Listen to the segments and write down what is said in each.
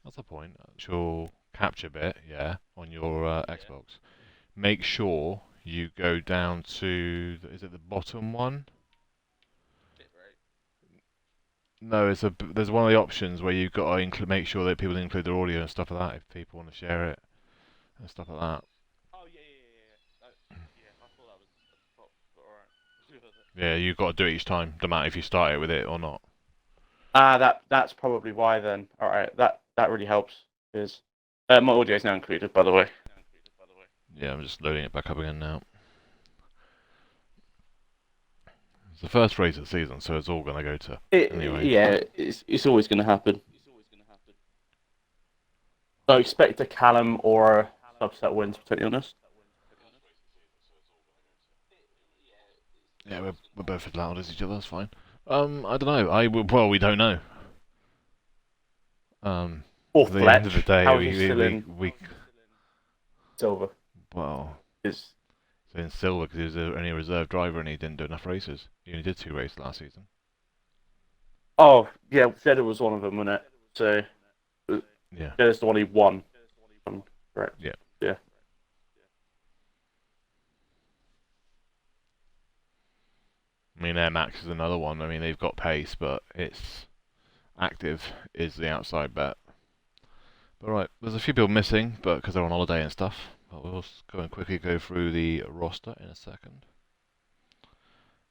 That's the point. Actual capture bit, yeah, on your Xbox. Make sure you go down to, is it the bottom one? No, there's one of the options where you've got to make sure that people include their audio and stuff like that if people want to share it and stuff like that. Oh yeah. I thought that was at the top, but alright. Yeah, you've got to do it each time, no matter if you start it with it or not. That's probably why then. All right, that really helps. Is my audio is now included, by the way. Yeah, I'm just loading it back up again now. It's the first race of the season, so it's all going to go to anyway. Yeah, it's always going to happen. So expect a Callum or a subset win, to be totally honest. Yeah, we're both as loud as each other. That's fine. I don't know. Well, we don't know. Or At the end of the Fletch. day, How is he still in we silver? well, Is in silver because he was only a reserve driver and he didn't do enough races. He only did 2 races last season. Oh yeah, Jeddah was one of them, wasn't it? So Yeah. Jeddah's the one he won. Correct. Yeah. Yeah. I mean, Air Max is another one. I mean, they've got pace, but it's active is the outside bet. But right, there's a few people missing, but because they're on holiday and stuff. But we'll go and quickly go through the roster in a second.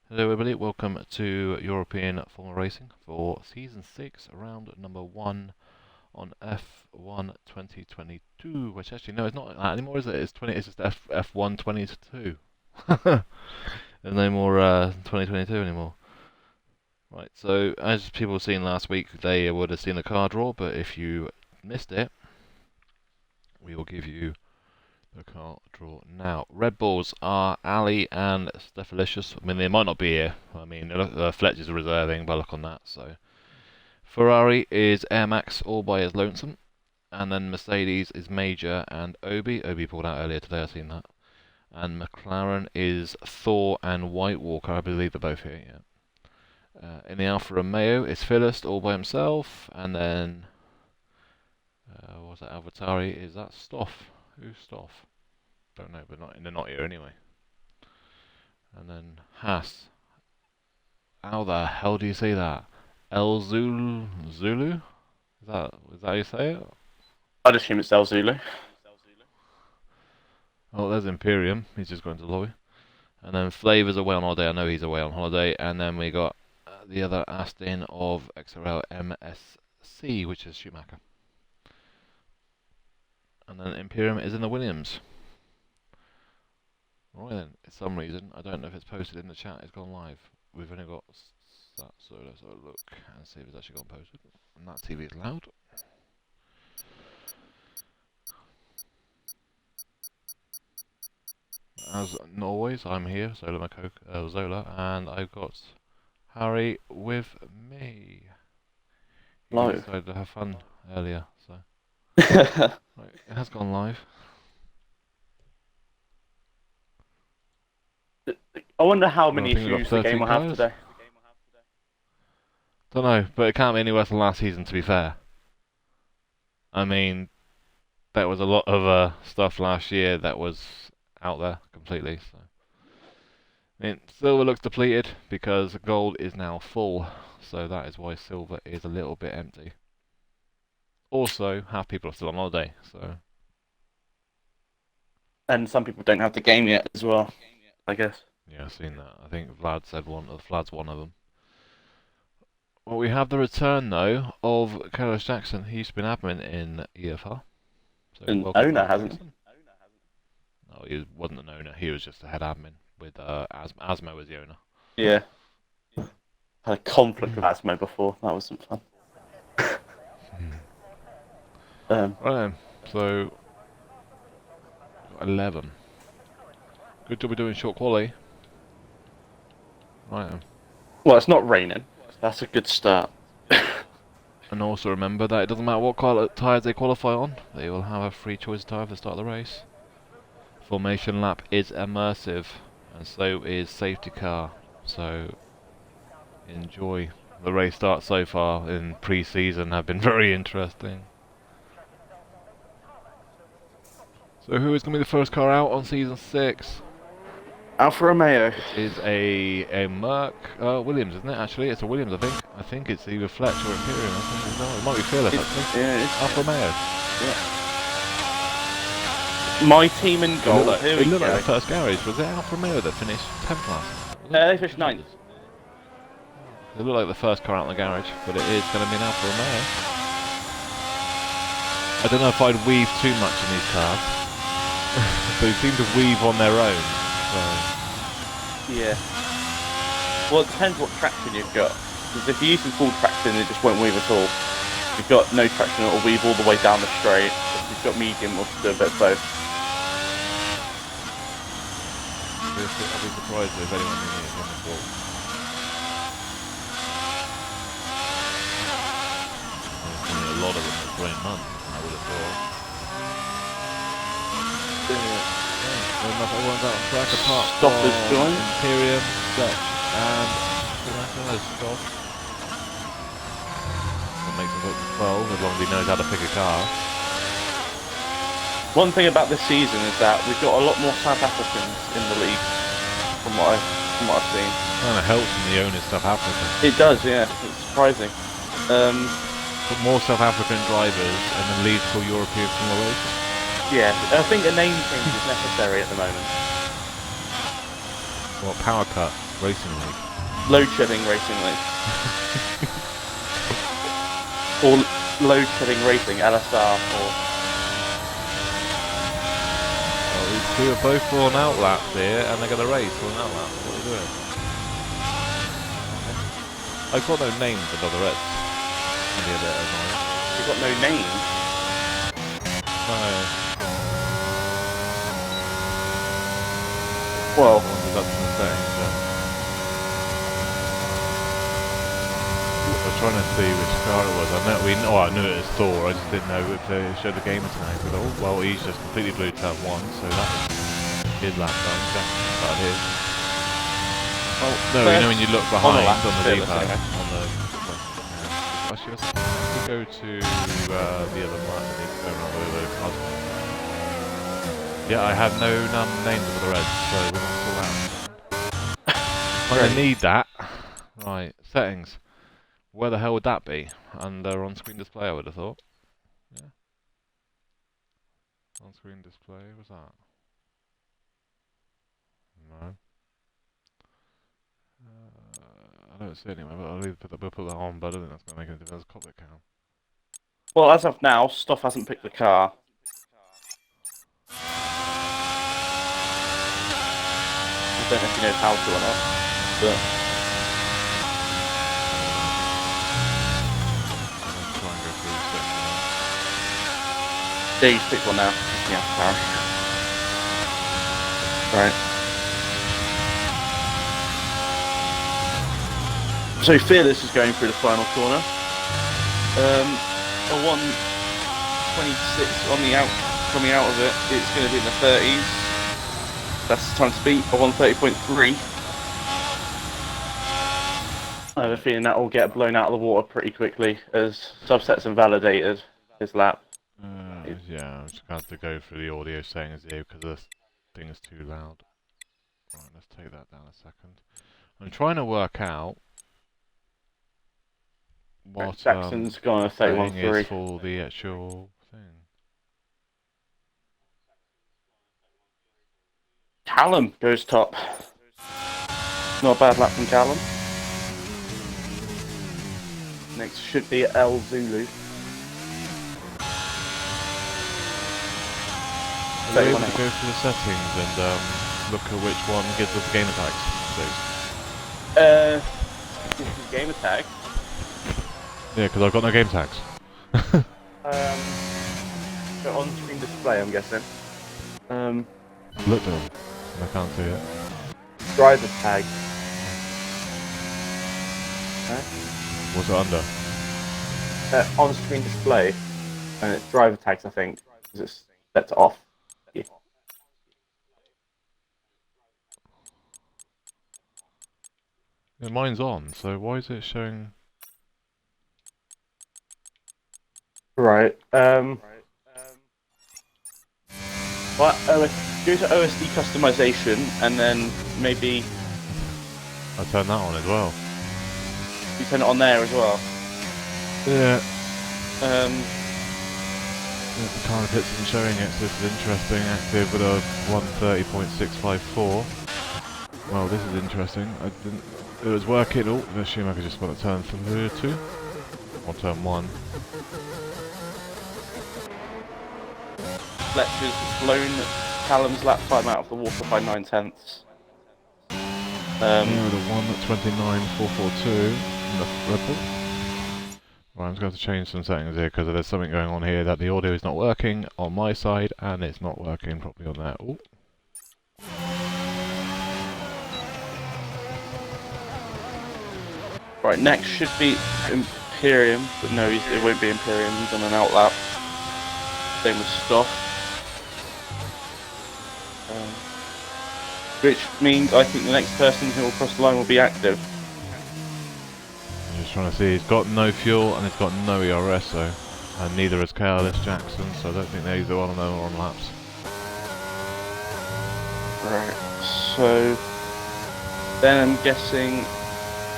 Hello everybody, welcome to European Formula Racing for Season 6, round number 1 on F1 2022, which actually, no, it's not like that anymore, is it? It's just F1 22. There's no more 2022 anymore. Right, so as people have seen last week, they would have seen the car draw, but if you missed it, we will give you the car draw now. Red Bulls are Ali and Stephalicious. I mean, they might not be here. I mean, Fletcher's reserving by look on that. So Ferrari is Air Max all by his lonesome, and then Mercedes is Major and Obi. Obi pulled out earlier today. I've seen that. And McLaren is Thor and White Walker. I believe they're both here. Yeah. In the Alfa Romeo is Philist all by himself, and then what's that? Avatari is that Stoff? Who's Stoff? Don't know, but they're not here anyway. And then Haas. How the hell do you say that? El Zulu? Is that how you say it? I'd assume it's El Zulu. Oh, there's Imperium. He's just going to the lobby. And then Flavor's away on holiday. I know he's away on holiday. And then we got the other Aston of XRL MSC, which is Schumacher. And then Imperium is in the Williams. Right then, for some reason, I don't know if it's posted in the chat, it's gone live. We've only got that, so let's have a look and see if it's actually gone posted. And that TV is loud. As always, I'm here, Zola, and I've got Harry with me. He Hello. decided to have fun earlier, so. Right, it has gone live. I wonder how Well, I many think we've got issues the game 13 will have cars. today. Don't know, but it can't be any worse than last season, to be fair. I mean, there was a lot of stuff last year that was out there completely. So. I mean, silver looks depleted because gold is now full, so that is why silver is a little bit empty. Also, half people are still on holiday, so. And some people don't have the game yet as well, I guess. Yeah, I've seen that. I think Vlad's one of them. Well, we have the return, though, of Carlos Jackson. He used to be an admin in EFR. So And welcome owner back, hasn't. Jackson. No, he wasn't an owner. He was just a head admin with Asmo as the owner. Yeah. Had a conflict with Asmo before. That wasn't fun. Right then, so 11. Good job we're doing short quali. Right then. Well, it's not raining. That's a good start. And also remember that it doesn't matter what tyres they qualify on, they will have a free choice tyre at the start of the race. Formation lap is immersive, and so is safety car. So enjoy. The race starts so far in pre-season have been very interesting. So who is going to be the first car out on season 6? Alfa Romeo. Is a Merc Williams, isn't it? Actually, it's a Williams. I think it's either Fletch or Imperium. I think it might be Fearless actually. Yeah, it's Alfa Romeo. Yeah. My team in goal. It looked like the first garage. Was it Alfa Romeo that finished 10th last? They finished 9th. It looked like the first car out in the garage, but it is going to be an Alfa Romeo. I don't know if I'd weave too much in these cars. They seem to weave on their own. So. Yeah. Well, it depends what traction you've got. Because if you're using full traction, it just won't weave at all. If you've got no traction, it'll weave all the way down the straight. If you've got medium, it'll do a bit of both. I'd be surprised if anyone knew it on the ball. A lot of them are 20 months, I would have thought. Everyone's out on track apart from Imperium, Fletch, and Stoff. That makes him look 12 as long as he knows how to pick a car. One thing about this season is that we've got a lot more South Africans in the league, from what I've seen. Kind of helps when the owner's South African. It does, yeah. It's surprising. But more South African drivers and then leads for European simulation. Yeah, I think a name change is necessary at the moment. What, Power Cut Racing League? Load shedding racing league. Or load shedding racing, LSR, or... Well, these two are both for an outlap here, and they're going to race for an outlap. What are you doing? I've got no names of other reds. Maybe a bit annoying. You've got no name? No. Well, that's the thing. I was trying to see which car it was. I knew it was Thor. I just didn't know if they showed the gamer's name. But oh, well, he's just completely blew turn 1, so that was his lap time. That his. Oh no, you know when you look behind on the D-pad, on the. Actually, let's go to the other one. I need to go around with the cars. Yeah, I have no names of the reds, so we're not still out. I'm going to need that. Right, settings. Where the hell would that be? Under on-screen display, I would have thought. Yeah. On-screen display, what's that? No. I don't see it anywhere, but I'll either put that on, but I don't think that's going to make any difference. Cockpit cam. Well, as of now, Stoff hasn't picked the car. I don't know if he knows how to or not, but... Let's try and go through the section. Yeah, he's picked one now. Yeah, sorry. Right. So Fearless is going through the final corner. A 1:26 on the coming out of it. It's going to be in the 30s. That's the time to beat. A 1:30.3. I have a feeling that will get blown out of the water pretty quickly as subsets invalidated his lap. Yeah, I'm just going to have to go through the audio settings here because this thing is too loud. Right, let's take that down a second. I'm trying to work out what Jackson's gone a 31.3 is for the actual thing. Callum goes top. Not a bad lap from Callum. Next should be El Zulu. Are we able to go through the settings and look at which one gives us the game attacks, please? This is game attack. Yeah, because I've got no game tags. So on-screen display, I'm guessing. Look at them. I can't see it. Driver tag. What's it under? On-screen display, and it's driver tags, I think, because it's set to off. Yeah. Yeah, mine's on, so why is it showing? Right. But go to OSD customization and then maybe I turn that on as well. you turn it on there as well. Yeah. Um, The car pits isn't showing it, so this is interesting. Active with a 130.654. Well, this is interesting. It was working. Oh, the Schumacher just want to turn through 2 or turn 1. Fletcher's blown Callum's lap time out of the water by 9/10. Yeah, with a 1:29.442 in the Red Bull. Right, I'm just going to change some settings here because there's something going on here that the audio is not working on my side and it's not working properly on there. Ooh. Right, next should be Imperium, but no, it won't be Imperium. He's on an outlap. Same with Stoff. Which means I think the next person who will cross the line will be Active. I'm just trying to see. He's got no fuel and he's got no ERS, so and neither has Careless Jackson, so I don't think they're either one of them are on laps. Right, so then I'm guessing.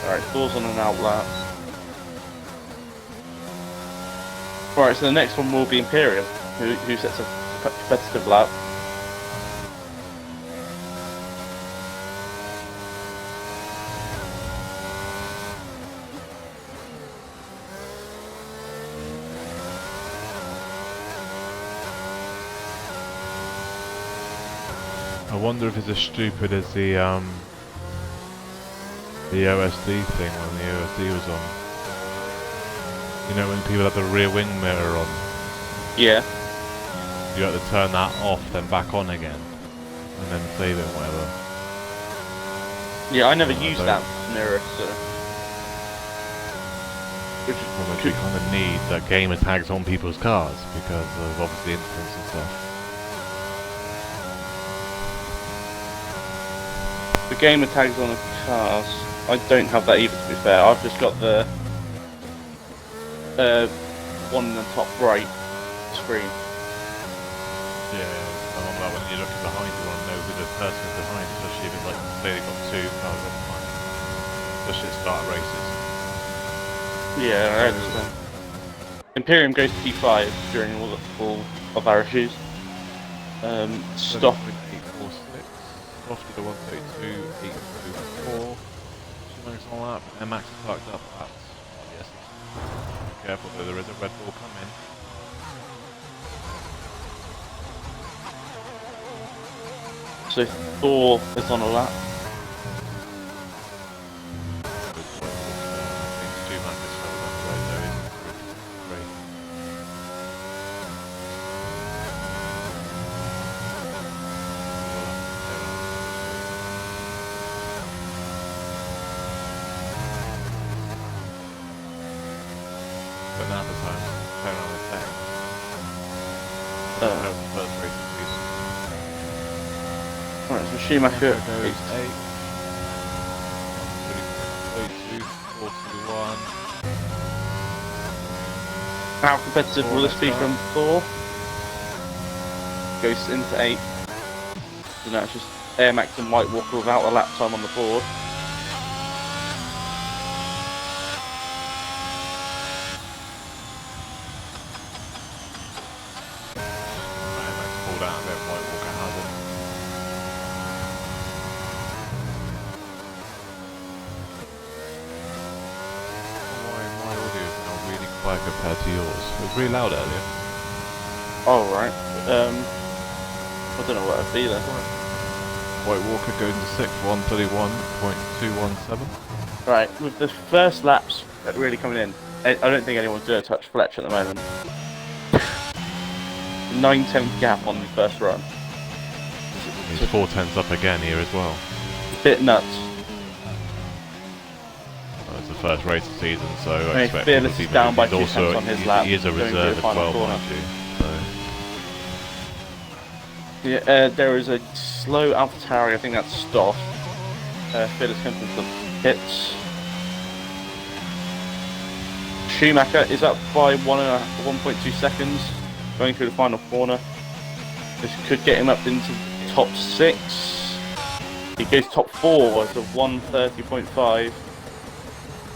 Alright, Thor's on an outlap. Alright, so the next one will be Imperium, who sets a competitive lap. I wonder if it's as stupid as the OSD thing when the OSD was on. You know when people have the rear wing mirror on? Yeah. You have to turn that off, then back on again, and then save it, whatever. Yeah, I never used that mirror, so. Which you kind of need that gamer tags on people's cars because of obviously incidents and stuff. The gamer tags on the cars. I don't have that either, to be fair. I've just got the one in the top right screen. Yeah, I'm on that when you're looking behind, you want to know who the person is behind, especially if it's like, say they've got 2 cars up behind, especially at start races. Yeah, I understand. Imperium goes to P5 during all of our issues. Stop. 7.846, off to the 132.824. Max on lap, and Max is parked up at yes. Be careful though, there is a Red Bull coming. So Thor is on a lap. But now the time, turn on the tag. First race of the season. Alright, so Schumacher goes 8. 32, 41. How competitive will this be from Thor? Goes into 8. So now it's just Air Max and White Walker without a lap time on the board. Compared to yours. It was really loud earlier. Oh, right. I don't know what it'd be then. White Walker goes into 6th, 131.217. Right, with the first laps really coming in, I don't think anyone's going to touch Fletcher at the moment. 9/10 gap on the first run. He's 4/10 up again here as well. Bit nuts. It's the first race of the season, so I expect Fearless is down by 2 tenths also, on his lap. he is a reserve as well, mind you. So. Yeah, there is a slow AlphaTauri, I think that's Stoff. Fearless comes into the pits. Schumacher is up by 1.2 seconds, going through the final corner. This could get him up into top 6. He goes top 4 as a 1:30.5.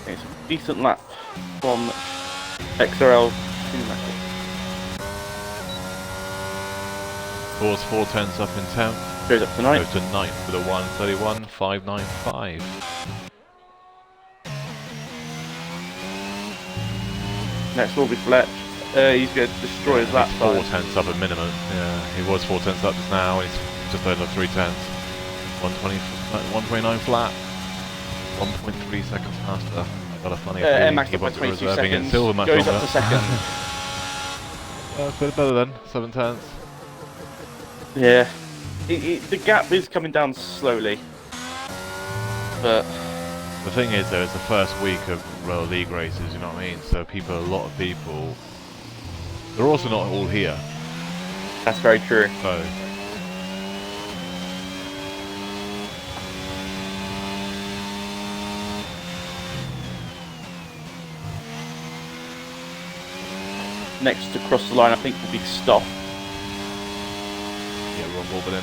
It's a decent lap from XRL Schumacher. Four's 4 tenths up in 10th. Goes up to 9. Goes to 9th with a 1:31.595. Next will be Fletch. He's going to destroy his lap He's time. 4 tenths up at minimum. Yeah, he was 4 tenths up just now. He's just over 3 tenths. 129 flat. 1.3 seconds faster. I got a funny feeling Max he up by wasn't 22 reserving in seconds. silver much Goes longer. up to second. A bit better then. 7 tenths. Yeah. The gap is coming down slowly. But The thing is, though, it's the first week of Royal League races, you know what I mean? So a lot of people, they're also not all here. that's very true. So, Next to cross the line, I think, will be Stoff. yeah, Ron Warburton.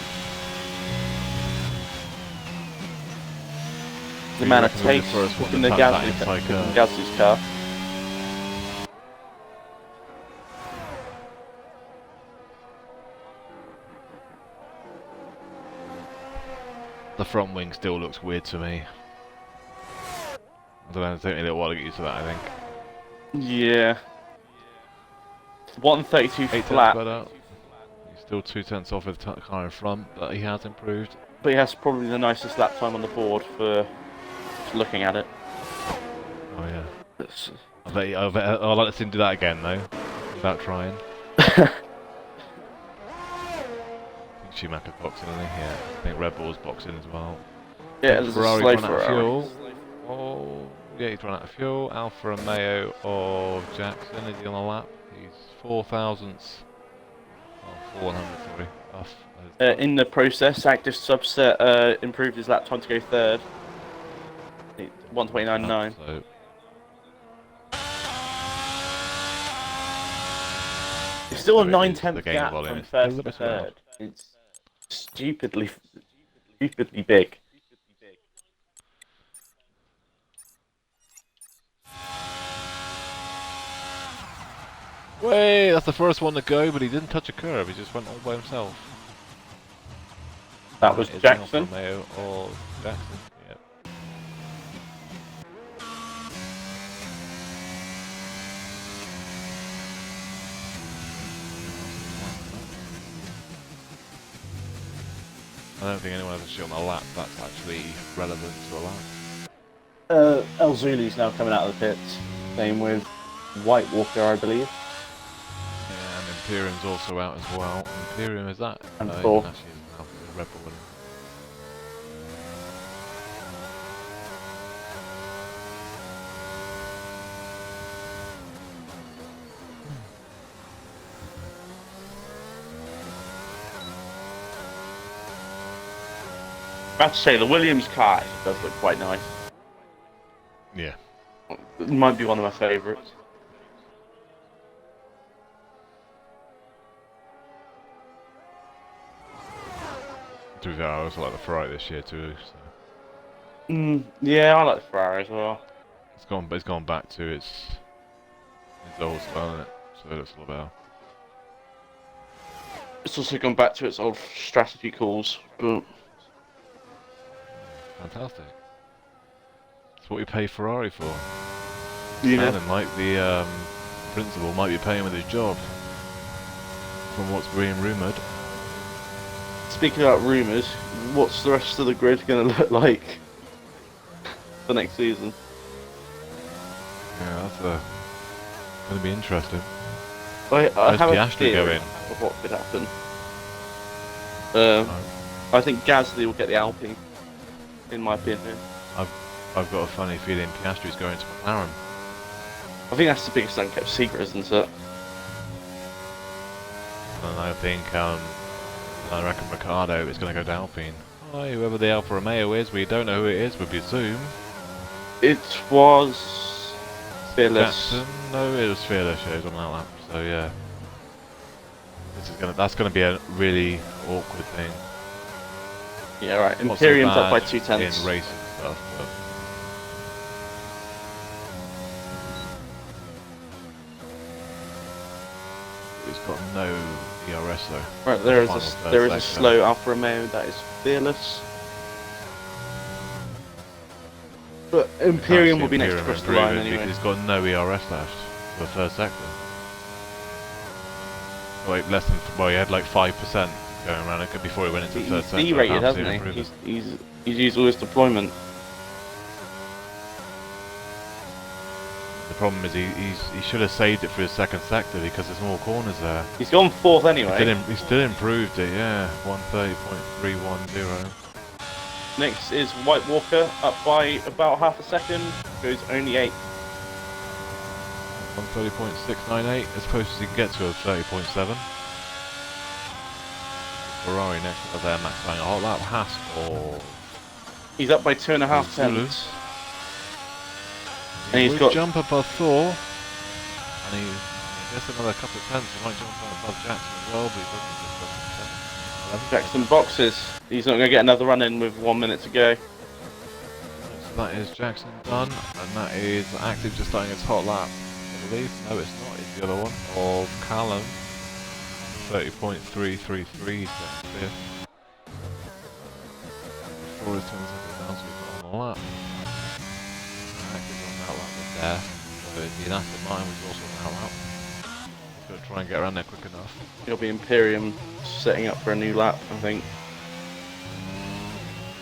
The man of reckon we'll be the taste first one in to the touch that inside curve? Gasly's car. The front wing still looks weird to me. I don't know, it'll take me a little while to get used to that, I think. Yeah. 1:32 8 tenths flat, better. He's still 2 tenths off with the car in front, but he has improved. but he has probably the nicest lap time on the board for looking at it. Oh yeah. It's- I'll let him do that again though, without trying. I think Schumacher's boxing, isn't he? Yeah. I think Red Bull's boxing as well. Yeah, there's a Ferrari's slow run out of Ferrari. fuel. Oh, yeah, he's run out of fuel. Alfa Romeo of Jackson, is he on the lap? He's 4 thousandths. Oh, 400, sorry. Off. In the process, Active Subset improved his lap time to go third. 1:29.9. So, It's still a so it is 9/10 the game gap volume. from It's first a to little bit slow. third. It's stupidly big. Wait, that's the first one to go, but he didn't touch a curve. He just went all by himself. That was Is it Jackson. Alfa Romeo or Jackson? Yep. I don't think anyone has a shit on the lap that's actually relevant to a lap. El Zuli's now coming out of the pits. Same with White Walker, I believe. Yeah, and Imperium's also out as well. Imperium is that? And no, Thor. actually isn't out, it's Red Bull. I have to say, the Williams car actually does look quite nice. Yeah. It might be one of my favourites. To be fair, I also like the Ferrari this year too. So. Yeah, I like the Ferrari as well. It's gone back to its old style, isn't it? So it looks a lot better. It's also gone back to its old strategy calls, but Fantastic. That's what we pay Ferrari for. yeah. And the principal might be paying with his job, from what's being rumoured. Speaking about rumours, what's the rest of the grid going to look like for next season? Yeah, that's going to be interesting. I Where's have a Piastri theory going? of what could happen. Oh, I think Gasly will get the Alpine, in my opinion. I've got a funny feeling Piastri's going to McLaren. I think that's the biggest unkept secret, isn't it? And I reckon Ricciardo is going to go to Alpine. Oh, whoever the Alfa Romeo is, we don't know who it is, we presume. It was Fearless. Jackson? No, it was Fearless, yeah, he was on that lap, so yeah. That's gonna be a really awkward thing. Yeah, right. Not so Imperium's up by bad 2/10. in racing stuff, but he's got no ERS though. Right, The there is final a third sector. slow Alfa Romeo that is fearless. But Imperium will be next Imperium across the line improving anyway. because he's got no ERS left for the first sector. Like less than, well, he had like 5% going around it before he went into the third He's sector. D-rated, hasn't he? He's used all his deployment. The problem is he should have saved it for his second sector because there's more corners there. He's gone fourth anyway. He still improved it, yeah. 130.310. Next is White Walker, up by about half a second. Goes only 8. 130.698 as close as he can get to a 30.7. Ferrari next up there, Max bang a hot lap. Haskell. He's up by 2.5 tenths. And he's would got jump above Thor, and he gets another couple of tenths. He might jump above Jackson as well, but he doesn't. Jackson boxes. He's not going to get another run in with 1 minute to go. So that is Jackson done, and that is Active just starting its hot lap. I believe. No, it's not. It's the other one of Callum. 30.333. Second fifth. Before his 20 seconds down, so we've got on the lap. Active on that lap was there. So the Aston Martin was also on that lap. He's got to try and get around there quick enough. It'll be Imperium setting up for a new lap, I think.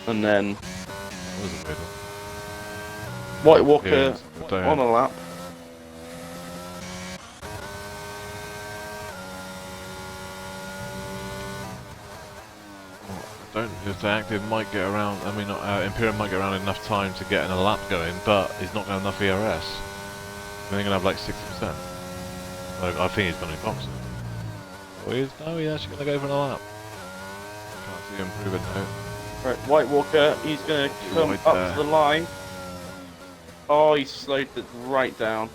And then That was a weird one. White Walker Yeah, on a lap. Don't if the Active might get around. I mean, Imperium might get around enough time to get in a lap going, but he's not going to have enough ERS. I think he's going to have like 60%. So I think he's going to be boxing. Oh, he's actually going to go for a lap. Can't see him improving though. Right, White Walker, he's going to come Right up there. to the line. Oh, he slowed it right down.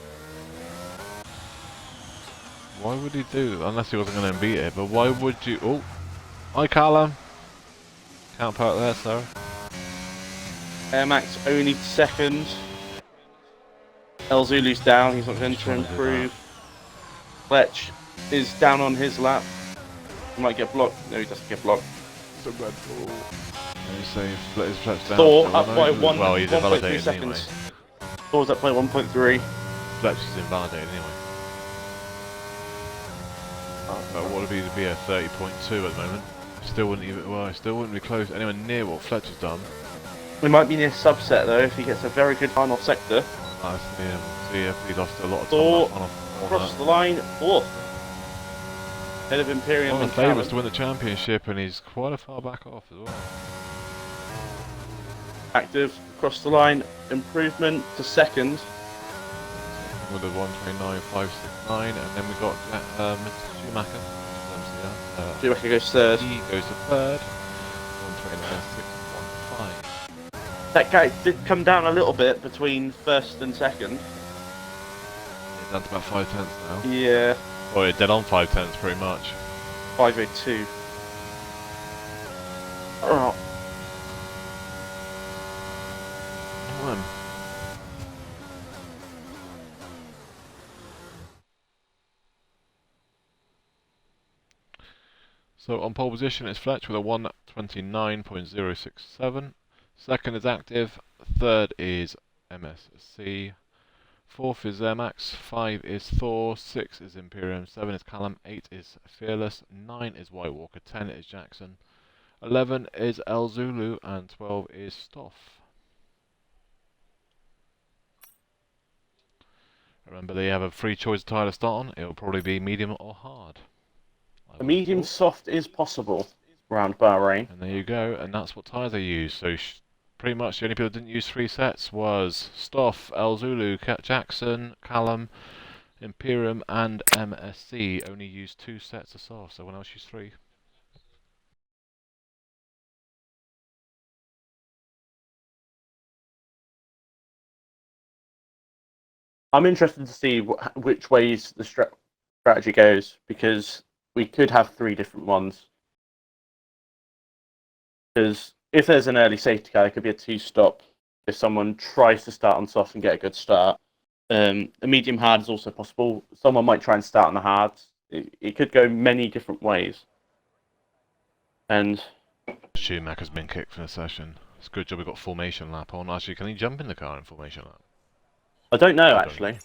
Why would he do that? Unless he wasn't going to beat it, but why would you? Oh, hi Callum. Can't park there, sorry. Air Max only second. El Zulu's down, he's not going to improve. Fletch is down on his lap. He might get blocked. No, he doesn't get blocked. It's a Red Bull. He saved, split his flex down. Thor so up by well, he's 1.3 invalidated seconds. anyway. Thor's up by 1.3. Fletch is invalidated anyway. But what would it be a 30.2 at the moment? Still wouldn't even. Well, still wouldn't be close anywhere near what Fletch has done. We might be near subset though if he gets a very good final sector. I see if he lost a lot of Thor time across the line, fourth. Head of Imperium one of and the favourites Callum. to win the championship, and he's quite a far back off as well. Active across the line, improvement to second. With a 129.569, and then we got Schumacher. Schumacher goes third. He goes to third. 129.615. That guy did come down a little bit between first and second. He's down to about 5 tenths now. Yeah, Well, you're dead on 5 tenths pretty much. 5:02. Oh, Um, So on pole position is Fletch with a 129.067. Second is Active. Third is MSC. Fourth is Max. 5 is Thor. 6 is Imperium. 7 is Callum. 8 is Fearless. 9 is White Walker. 10 is Jackson. 11 is El Zulu. And 12 is Stoff. Remember, they have a free choice of tyre to start on. It will probably be medium or hard. a medium soft is possible around Bahrain. And there you go, and that's what tyres they use. So pretty much the only people that didn't use 3 sets was Stoff, El Zulu, Jackson, Callum, Imperium, and MSC. Only used 2 sets of soft, so everyone else used 3. I'm interested to see which ways the strategy goes because we could have 3 different ones. Because if there's an early safety car, it could be a 2-stop if someone tries to start on soft and get a good start. A medium hard is also possible. Someone might try and start on the hards. It could go many different ways. And Schumacher's been kicked from the session. It's a good job we got formation lap on. Actually, can he jump in the car in formation lap? I don't know, I don't actually. know.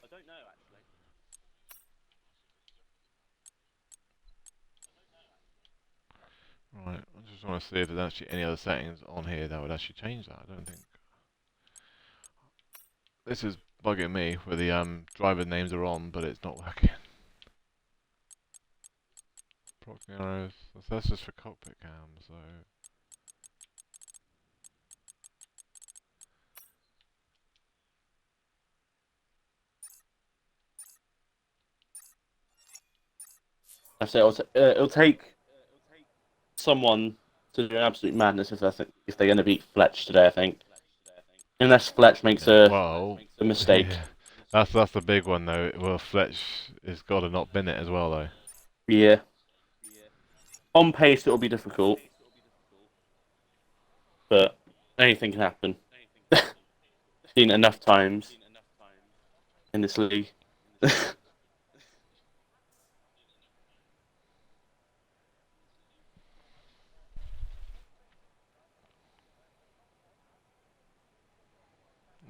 Right, I just want to see if there's actually any other settings on here that would actually change that. I don't think. This is bugging me where the driver names are on, but it's not working. Proxy arrows. That's just for cockpit cam, so. I say it'll take someone to do an absolute madness if they're going to beat Fletch today. I think, unless Fletch makes Well, a mistake. yeah. That's the big one though. Well, Fletch has got to not bin it as well though. Yeah. On pace, it'll be difficult, but anything can happen. Seen it enough times in this league.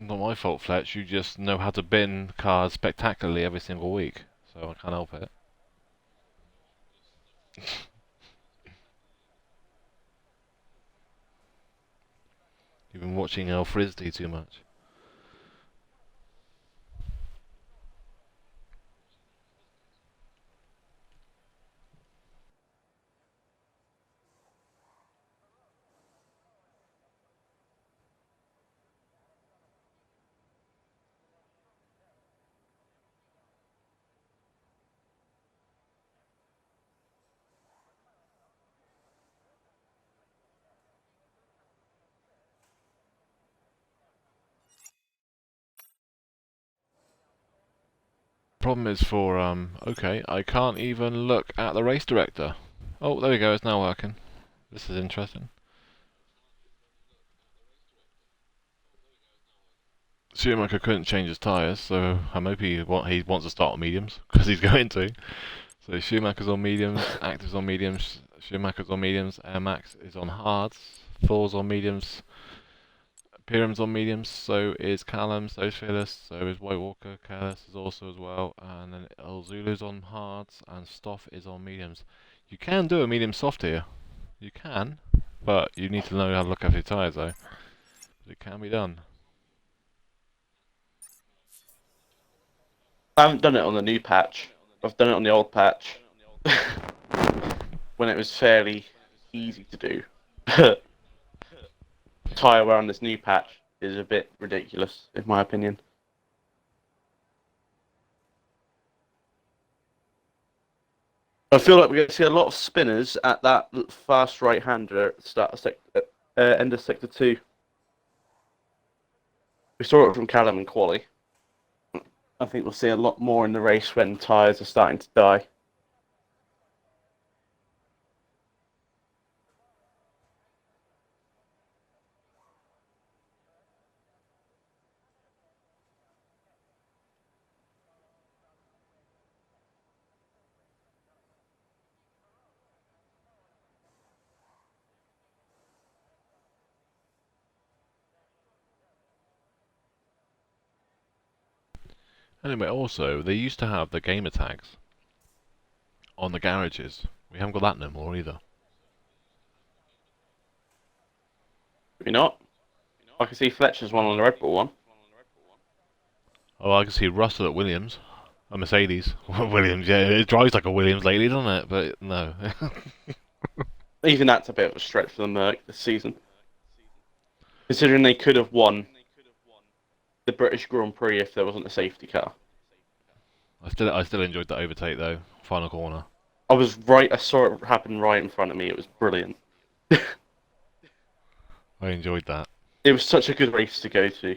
Not my fault, Fletch. You just know how to bin cars spectacularly every single week, so I can't help it. You've been watching El Frisbee too much. Problem is for okay, I can't even look at the race director. Oh, there we go. It's now working. This is interesting. Schumacher couldn't change his tyres, so I'm hoping he wants to start on mediums because he's going to. So Schumacher's on mediums, Active's on mediums, Schumacher's on mediums, Air Max is on hards, Thor's on mediums, Pyram's on mediums, so is Callum, so is Phyllis, so is White Walker, Careless is also as well, and then El Zulu's on hards, and Stoff is on mediums. You can do a medium soft here. You can, but you need to know how to look after your tyres though. But it can be done. I haven't done it on the new patch. I've done it on the old patch when it was fairly easy to do. Tyre wear on this new patch is a bit ridiculous, in my opinion. I feel like we're going to see a lot of spinners at that fast right-hander at the start of end of Sector 2. We saw it from Callum and Quali. I think we'll see a lot more in the race when tyres are starting to die. Anyway, also, they used to have the gamer tags on the garages. We haven't got that no more either. Maybe not. I can see Fletcher's one on the Red Bull one. Oh, I can see Russell at Williams. A Mercedes. Williams, yeah, it drives like a Williams lately, doesn't it? But no. Even that's a bit of a stretch for the Merc this season. Considering they could have won the British Grand Prix if there wasn't a safety car. I still enjoyed that overtake though. Final corner. I was right, I saw it happen right in front of me. It was brilliant. I enjoyed that. It was such a good race to go to.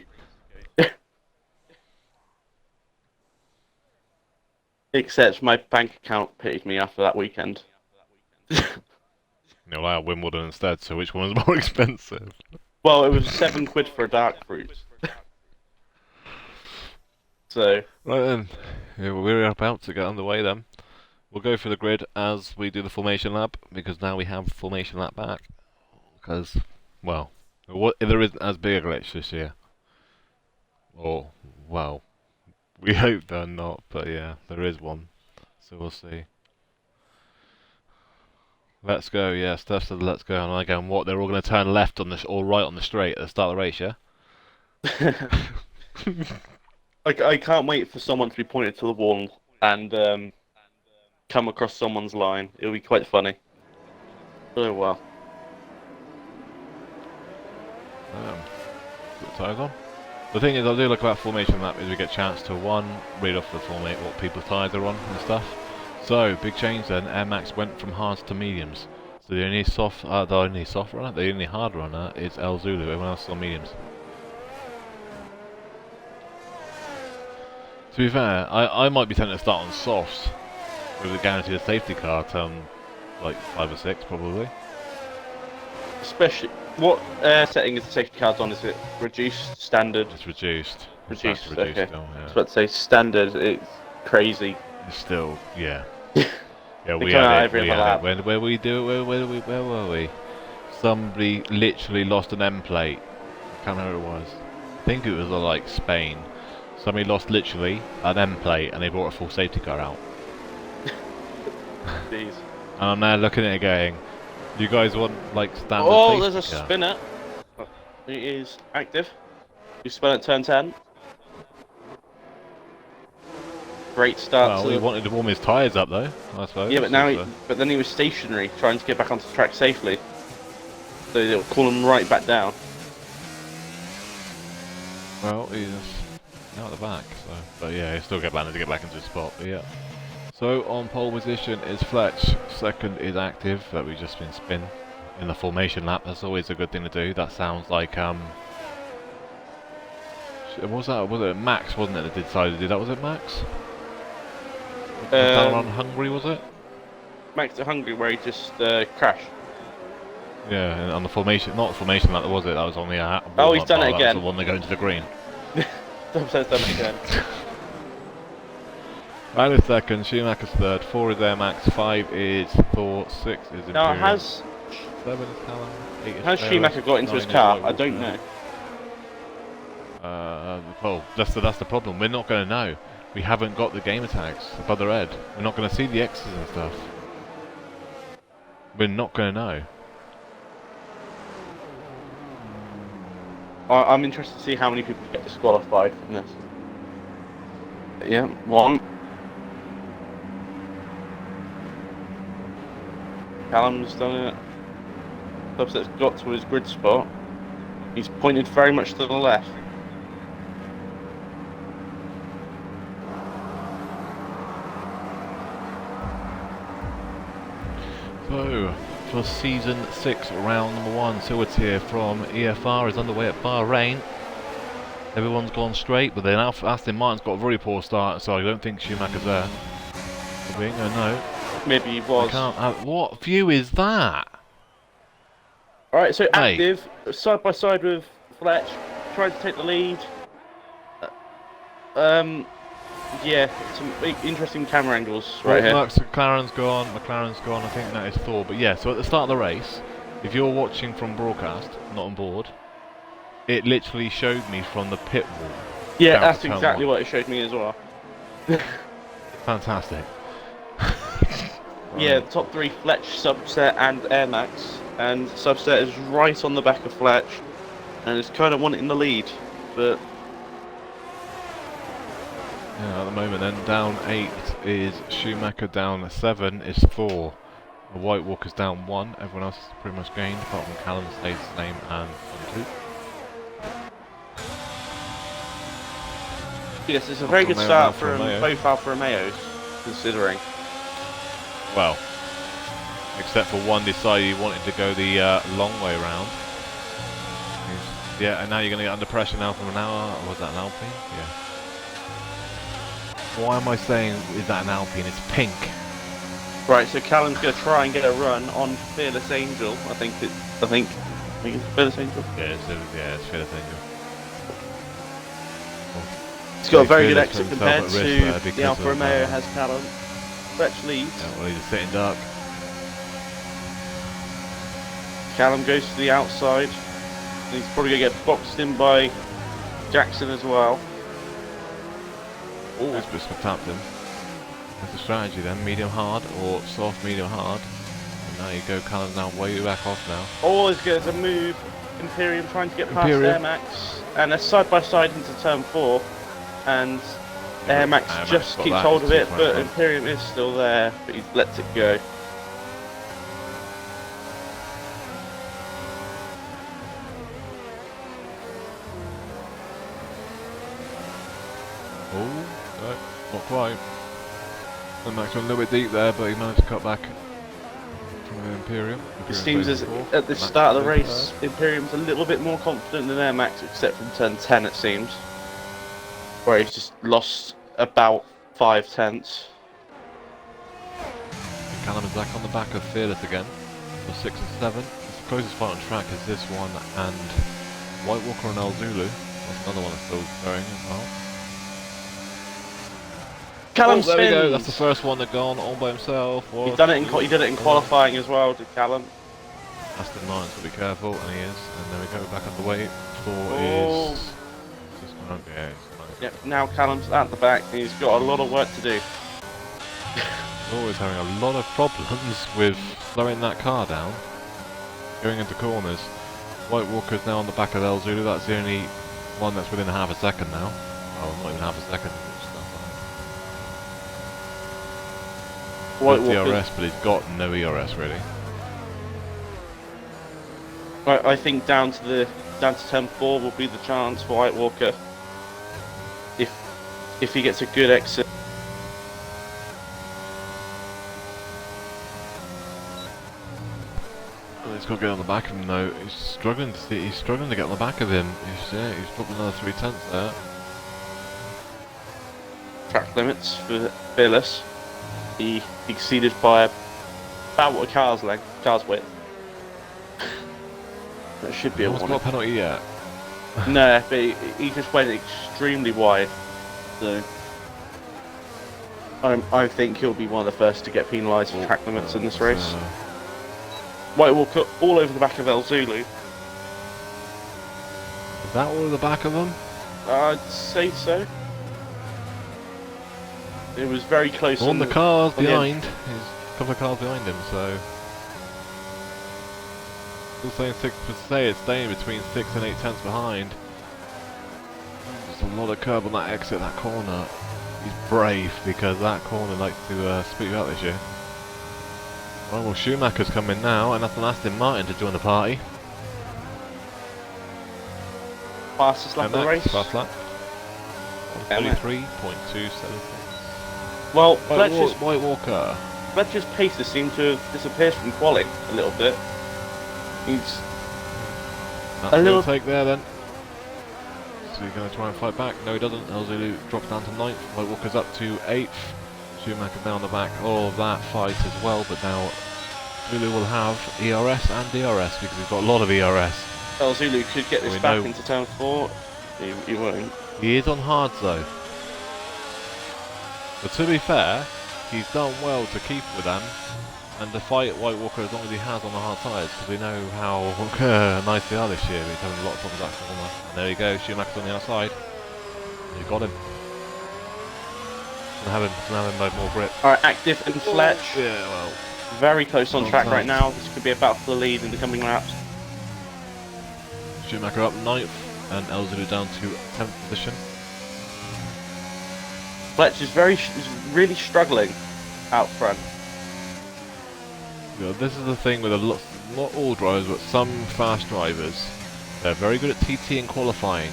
Except my bank account pitied me after that weekend. You'll allow Wimbledon instead, so which one was more expensive? Well, it was £7 for a dark route. So, Right then, yeah, we're about to get underway then. We'll go through the grid as we do the formation lap, because now we have formation lap back. Because, well, there isn't as big a glitch this year. Or, well, we hope they're not, but yeah, there is one. So we'll see. Let's go, yeah, Steph said let's go, and again, what, they're all going to turn left on the, or right on the straight at the start of the race, yeah? I can't wait for someone to be pointed to the wall and come across someone's line. It'll be quite funny. Oh well. Put the tyres on. The thing is, I do like about formation lap is we get a chance to read off the formate what people's tyres are on and stuff. So big change then. Air Max went from hards to mediums. So the only soft runner, the only hard runner is El Zulu. Everyone else is on mediums. To be fair, I might be tempted to start on softs with a guaranteed safety car, like 5 or 6 probably. Especially, what setting is the safety cards on? Is it reduced, standard? It's reduced. Reduced, Reduced okay. still, yeah. I was about to say standard, it's crazy. It's still, yeah. Yeah, They we come out had it. every We other had lap. it. Where were we? Somebody literally lost an M plate. I can't remember who it was. I think it was like Spain. Somebody lost literally an M plate, and they brought a full safety car out. Jeez. And I'm now looking at it going, you guys want like standard Oh, safety there's a car? spinner. It is active. You spin at turn 10. Great start. Well, he wanted to warm his tyres up though, I suppose. Yeah, but now So, but then he was stationary, trying to get back onto the track safely. So they'll call him right back down. well, he's out the back, so. But yeah, he'll still managed to get back into his spot, but yeah. So on pole position is Fletch, second is Active, that we've just been spin in the formation lap. That's always a good thing to do. That sounds like was it Max, wasn't it, that decided to do that? Was it Max? Down on Hungary, was it? Max at Hungary, where he just crashed. Yeah, and on the formation, not formation lap, was it? That was on the Oh, he's done it that was again. the one that going to the green. Done it again. Riley's second, Schumacher's third, 4 is Air Max, 5 is Thor, 6 is Imperial. Now, has 7 is Callum, 8 is has Ferris, Schumacher got into 9 his is car? White I don't Wolf. know. Well, that's the problem. We're not going to know. We haven't got the gamer tags above the red. We're not going to see the X's and stuff. We're not going to know. I'm interested to see how many people get disqualified from this. Yeah, 1. Callum's done it. Subset's got to his grid spot. He's pointed very much to the left. So, for season 6, round number 1, Silvertier from EFR is underway at Bahrain. Everyone's gone straight, but then Aston Martin's got a very poor start, so I don't think Schumacher's there. We ain't gonna know. Maybe he I was. can't. What view is that? Alright, so Mate. Active, side by side with Fletch, trying to take the lead. Yeah, some interesting camera angles right here. McLaren's gone, I think that is Thor. But yeah, so at the start of the race, if you're watching from broadcast, not on board, it literally showed me from the pit wall. Yeah, down that's to turn exactly 1. what it showed me as well. Fantastic. Yeah, the top 3, Fletch, Subset and Air Max. And Subset is right on the back of Fletch. And it's kind of wanting the lead. But Yeah, at the moment then, down 8 is Schumacher, down 7 is Thor. The White Walker's down 1, everyone else is pretty much gained, apart from Callum stays the same and 2. yes, it's a very good Alfa start Romeo, from Alfa Romeo. both Alfa Romeos, considering. Well, except for one decided he wanted to go the long way round. Yeah, and now you're going to get under pressure now from an hour. Was that an Alpine? Yeah. Why am I saying is that an Alpine? It's pink. Right, so Callum's going to try and get a run on Fearless Angel. I think it's Fearless Angel. Yeah, it's Fearless Angel. He's got a very good Fearless exit put compared himself at risk there to because the Alfa of, Romeo has Callum. Fletch leads. Yeah, well, he's just sitting dark. Callum goes to the outside. He's probably going to get boxed in by Jackson as well. Always just tapped him. That's the strategy then, medium hard or soft medium hard. And now you go Callum's now way back off now. Always goes a move. Imperium trying to get past Imperium. Air Max. And they're side by side into turn 4. And Air Max just got keeps that, hold of it's it, too far but in front. Imperium is still there, but he lets it go. Oh, no, not quite. And Max went a little bit deep there, but he managed to cut back from Imperium. It seems as at the start of the race, Imperium's a little bit more confident than Air Max, except from turn 10 it seems. Where he's just lost about 5 tenths. Callum is back on the back of Fearless again for 6 and 7. It's the closest fight on track is this one and White Walker and El Zulu. That's another one that's still going as well. Callum there we go. spins. That's the first one that gone all by himself. He did it in qualifying as well, did Callum. Aston Martin, so be careful, and he is. And then we go back underway for his. Just gone up, yeah. Yep, now Callum's at the back and he's got a lot of work to do. Always having a lot of problems with slowing that car down, going into corners. White Walker's now on the back of El Zulu. That's the only one that's within half a second now. Oh, not even half a second. White Walker. Walker. DRS, but he's got no ERS really. I think down to turn 4 will be the chance for White Walker. If he gets a good exit. Well, he's got to get on the back of him though. He's struggling to get on the back of him. He's dropped another 3 tenths there. Track limits for Fearless. He exceeded by about what a car's width. That should be a Not a penalty yet. No, but he just went extremely wide. So I think he'll be one of the first to get penalised for track limits in this race. White Walker all over the back of El Zulu. Is that all at the back of them? I'd say so. It was very close. On the cars behind. There's a couple of cars behind him, so. Still saying it's staying between 6 and 8 tenths behind. There's a lot of curb on that exit, that corner. He's brave because that corner likes to spit you out this year. Well, Schumacher's coming now, and that's an Aston Martin to join the party. Fastest lap of the race. Fast lap. 133.276. Well, White Walker. Fletcher's paces seem to have disappeared from quali a little bit. He's a little take there then. So he's going to try and fight back. No, he doesn't. El Zulu drops down to 9th. White Walker's up to 8th. Schumacher down the back of that fight as well. But now Zulu will have ERS and DRS because he's got a lot of ERS. El Zulu could get this back into turn 4. He won't. He is on hards though. But to be fair, he's done well to keep with them and to fight White Walker as long as he has on the hard tyres, because we know how nice they are this year. He's having a lot of problems with that corner. And there you go, Schumacher's on the outside. You got him. Gonna have him more grip. Alright, Active and Fletch. Yeah, well. Very close on track right now. This could be about for the lead in the coming laps. Schumacher up 9th and El Zulu down to 10th position. Fletch is really struggling out front. You know, this is the thing with not all drivers, but some fast drivers. They're very good at TT and qualifying.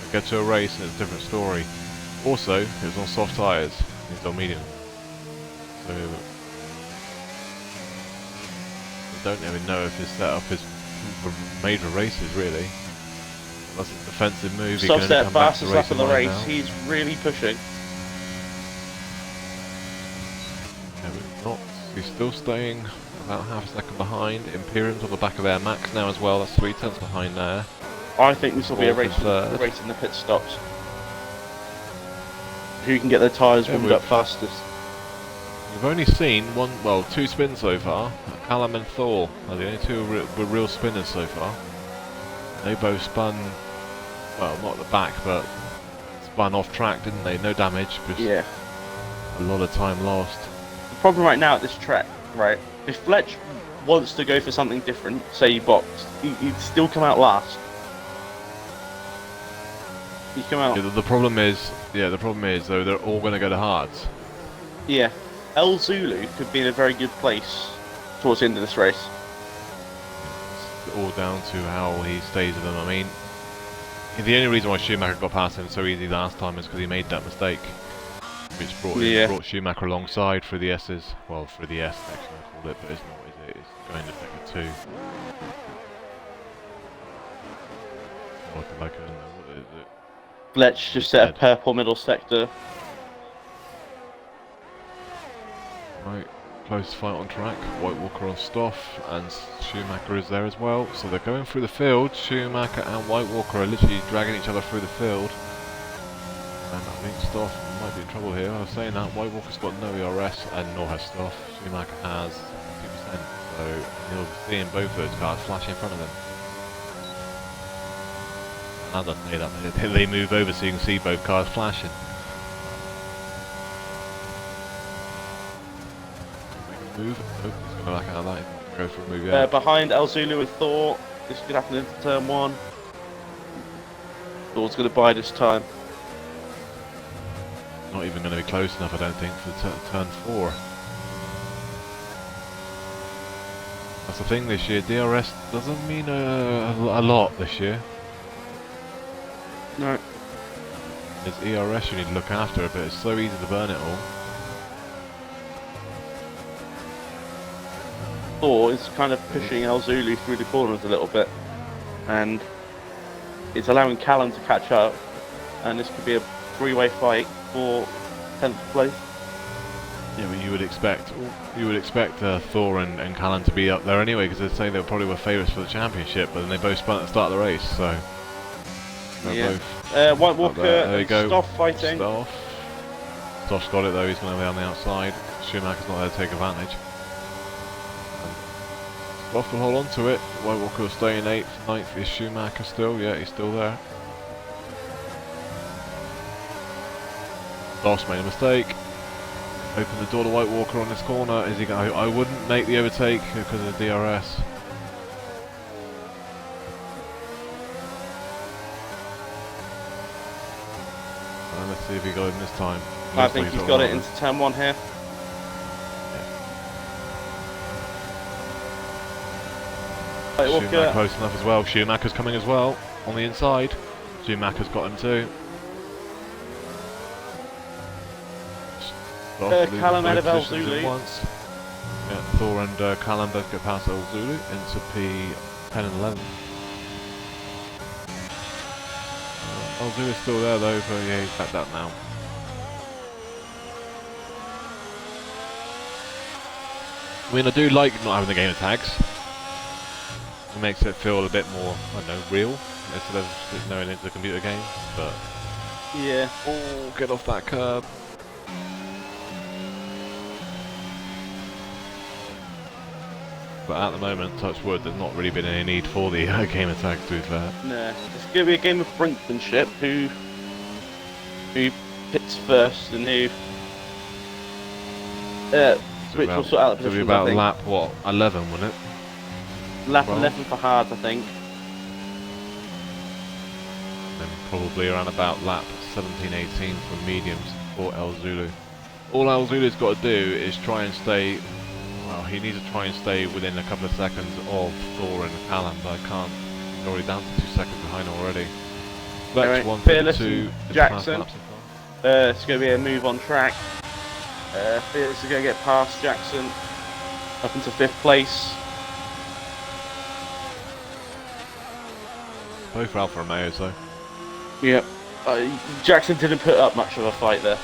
They get to a race and it's a different story. Also, it's on soft tyres. It's on medium. So I don't even know if his setup is made for races really. That's a defensive move. Soft fastest lap of the race. He's really pushing. No, he's not. He's still staying about half a second behind. Imperium's on the back of Air Max now as well. That's 3 tenths behind there. I think this will be a Fourth and race in the pit stops. Who can get their tyres warmed up fastest? We've only seen two spins so far. Callum and Thor are the only two were real spinners so far. They both spun, well, not at the back, but spun off track, didn't they? No damage, but yeah, a lot of time lost. The problem right now at this track, right? If Fletch wants to go for something different, say he boxed, he'd still come out last. He'd come out. Yeah, the problem is though they're all going to go to hards. Yeah, El Zulu could be in a very good place towards the end of this race. It's all down to how he stays with them. I mean, the only reason why Schumacher got past him so easy last time is because he made that mistake, which brought Schumacher alongside through the S's. Well, through the S section I call it, but it's not, is it? It's going to sector 2. What is it? Fletch just set a purple middle sector. Right, close fight on track. White Walker on Stoff, and Schumacher is there as well. So they're going through the field. Schumacher and White Walker are literally dragging each other through the field. And I think Stoff might be in trouble here. I was saying that White Walker's got no ERS, and nor has Stoff. Schumacher has 2%, so he'll be seeing both of those cars flash in front of him. And as I say that, they move over so you can see both cars flashing. Move. Oh, he's going to back out of that. He's not going to go for a move yet. Behind El Zulu and Thor. This could happen in turn 1. Thor's going to buy this time. Not even going to be close enough, I don't think, for turn 4. That's the thing this year. DRS doesn't mean a lot this year. No. It's ERS you need to look after, but it's so easy to burn it all. Thor is kind of pushing El Zulu through the corners a little bit, and it's allowing Callum to catch up, and this could be a three-way fight for 10th place. Yeah, but you would expect Thor and Callum to be up there anyway, because they'd say they probably were favourites for the championship, but then they both spun at the start of the race, so they're both White Walker there you go. Stoff fighting. Stoff's got it though, he's going to be on the outside. Schumacher's not there to take advantage. Stoff will hold on to it. White Walker will stay in 8th. 9th is Schumacher still. Yeah, he's still there. Stoff's made a mistake. Open the door to White Walker on this corner. Is he going? I wouldn't make the overtake because of the DRS. Let's see if he got him this time. I think he's got it into turn 1 here. Schumacher close enough as well. Schumacher's coming as well on the inside. Schumacher's got him too. Callum out of El Zulu. Yeah, Thor and Callum both get past El Zulu into P10 and 11. El Zulu's still there though, but yeah, he's backed out now. I mean, I do like not having the game of tags. It makes it feel a bit more, I don't know, real, instead of just knowing it's a computer game, but... Yeah. Oh, get off that curb. But at the moment, touch wood, there's not really been any need for the game of tags, to be fair. No, it's going to be a game of brinkmanship, who hits first and who... which will sort out the position, about lap, what, 11, wouldn't it? Lap 11 for hards, I think. And probably around about lap 17-18 for mediums for El Zulu. All El Zulu's got to do is try and stay, well, he needs to try and stay within a couple of seconds of Thor and Callum, but I can't. He's already down to 2 seconds behind already. Fletch 132. Jackson. It's going to be a move on track. Fearless is going to get past Jackson up into 5th place. Both for Alfa Romeos though. Yep. Jackson didn't put up much of a fight there.